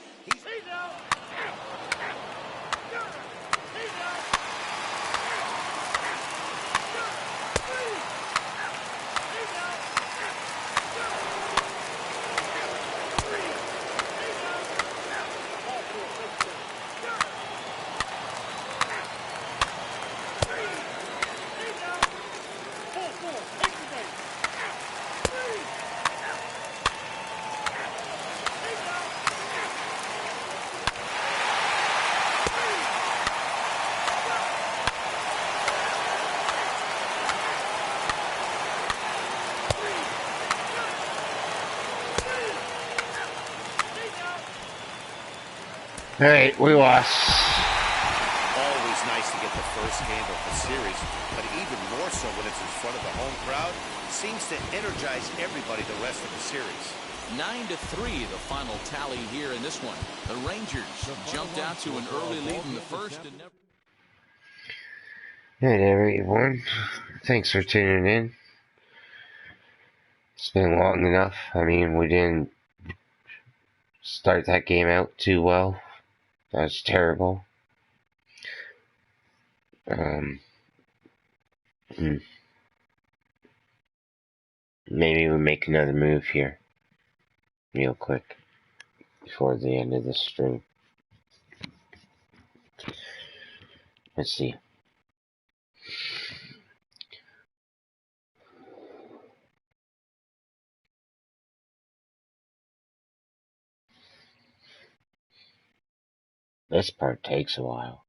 S1: All right, we lost.
S4: Always nice to get the first game of the series, but even more so when it's in front of the home crowd. Seems to energize everybody the rest of the series.
S2: 9-3 the final tally here in this one. The Rangers jumped out to an early lead in the first and never.
S1: Hey there, everyone. Thanks for tuning in. It's been long enough. I mean, we didn't start that game out too well. That was terrible. Maybe we make another move here, real quick, before the end of the stream. Let's see. This part takes a while.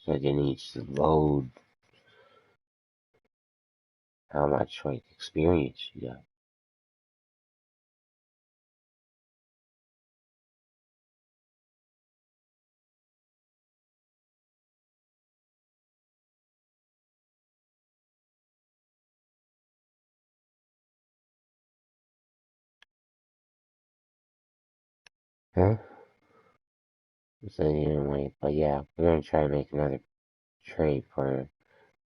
S1: So it needs to load how much like experience you got. Huh? So anyway, but yeah, we're gonna try to make another trade for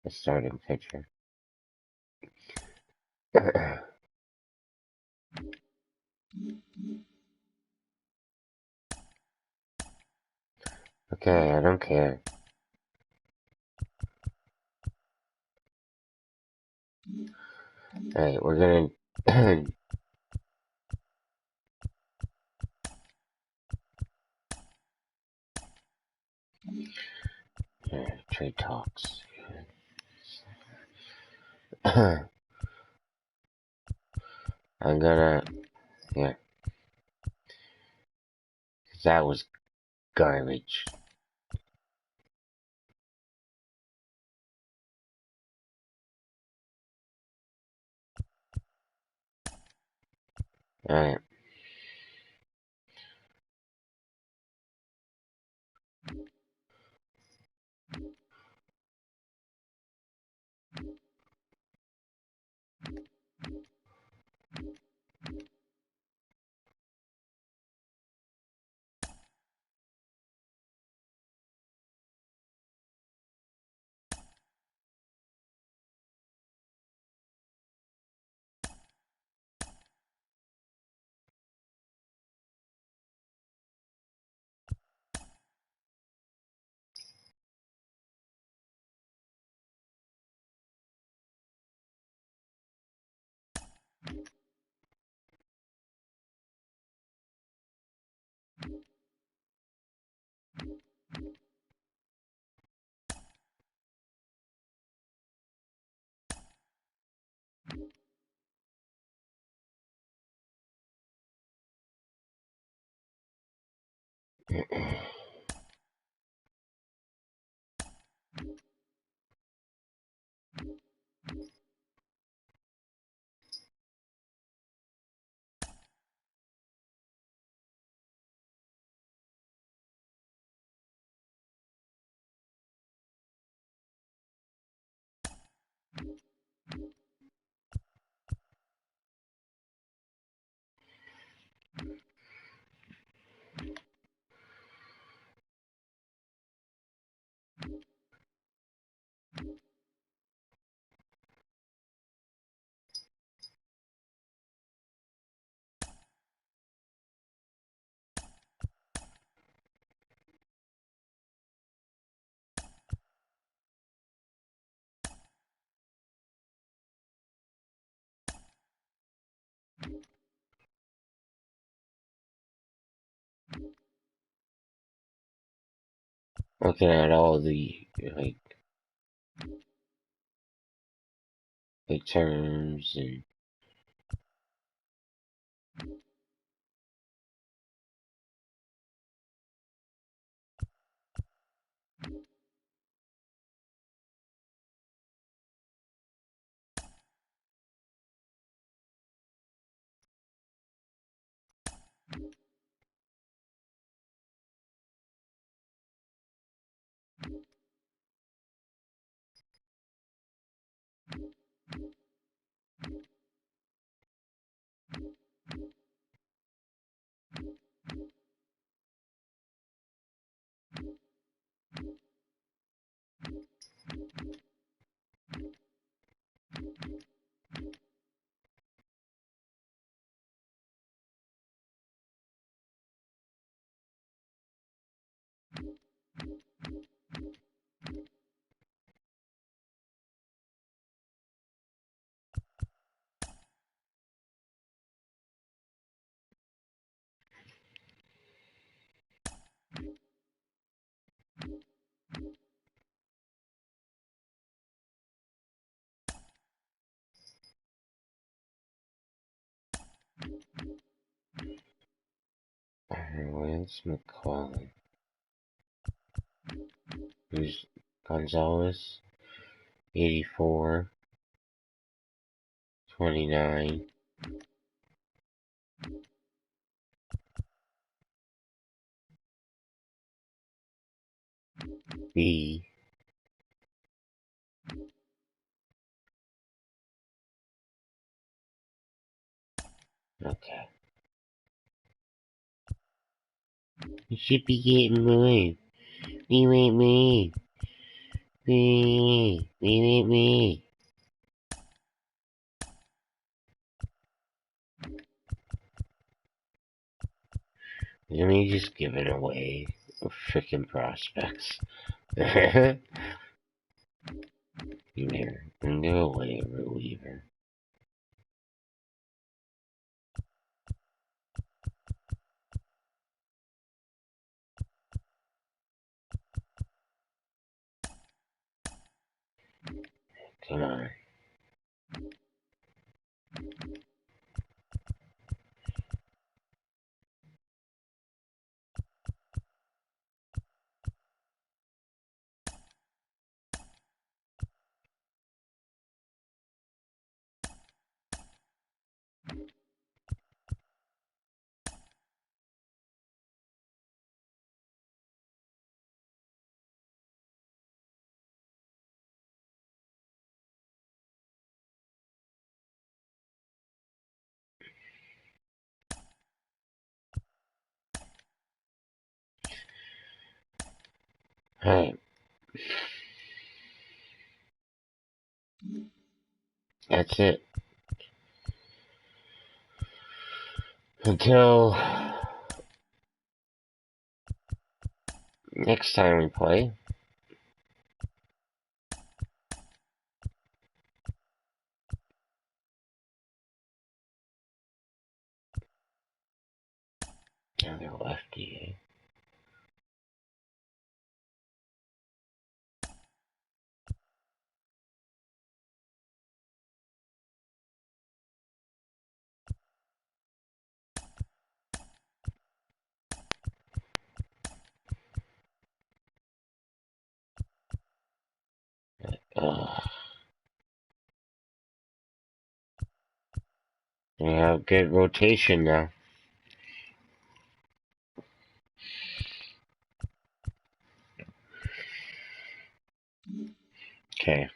S1: the starting pitcher. Okay, I don't care. Alright, we're gonna trade talks. I'm gonna, yeah, 'cause that was garbage. Alright. Looking at all the, like, big terms and Where's McCollum? Who's Gonzalez? 84. 29. B. Okay. You should be getting more. We want more. We want more. Let me just give it away. Freaking prospects. Here, and go away, reliever. Come on. Alright. That's it. Until next time we play. Another lefty, We have good rotation now. Okay.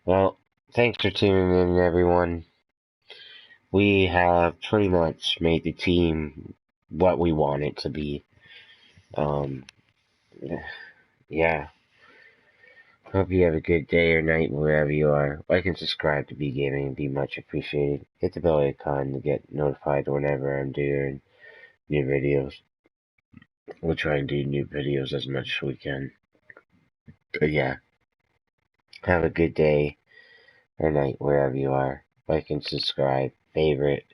S1: Well, thanks for tuning in, everyone. We have pretty much made the team what we want it to be. Yeah. Hope you have a good day or night wherever you are. Like and subscribe to B Gaming and be much appreciated. Hit the bell icon to get notified whenever I'm doing new videos. We'll try and do new videos as much as we can. But yeah. Have a good day or night wherever you are. Like and subscribe, favorite,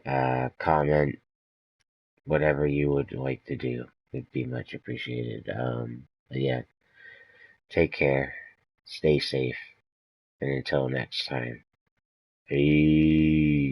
S1: comment, whatever you would like to do. It'd be much appreciated. But yeah, take care, stay safe, and until next time, peace.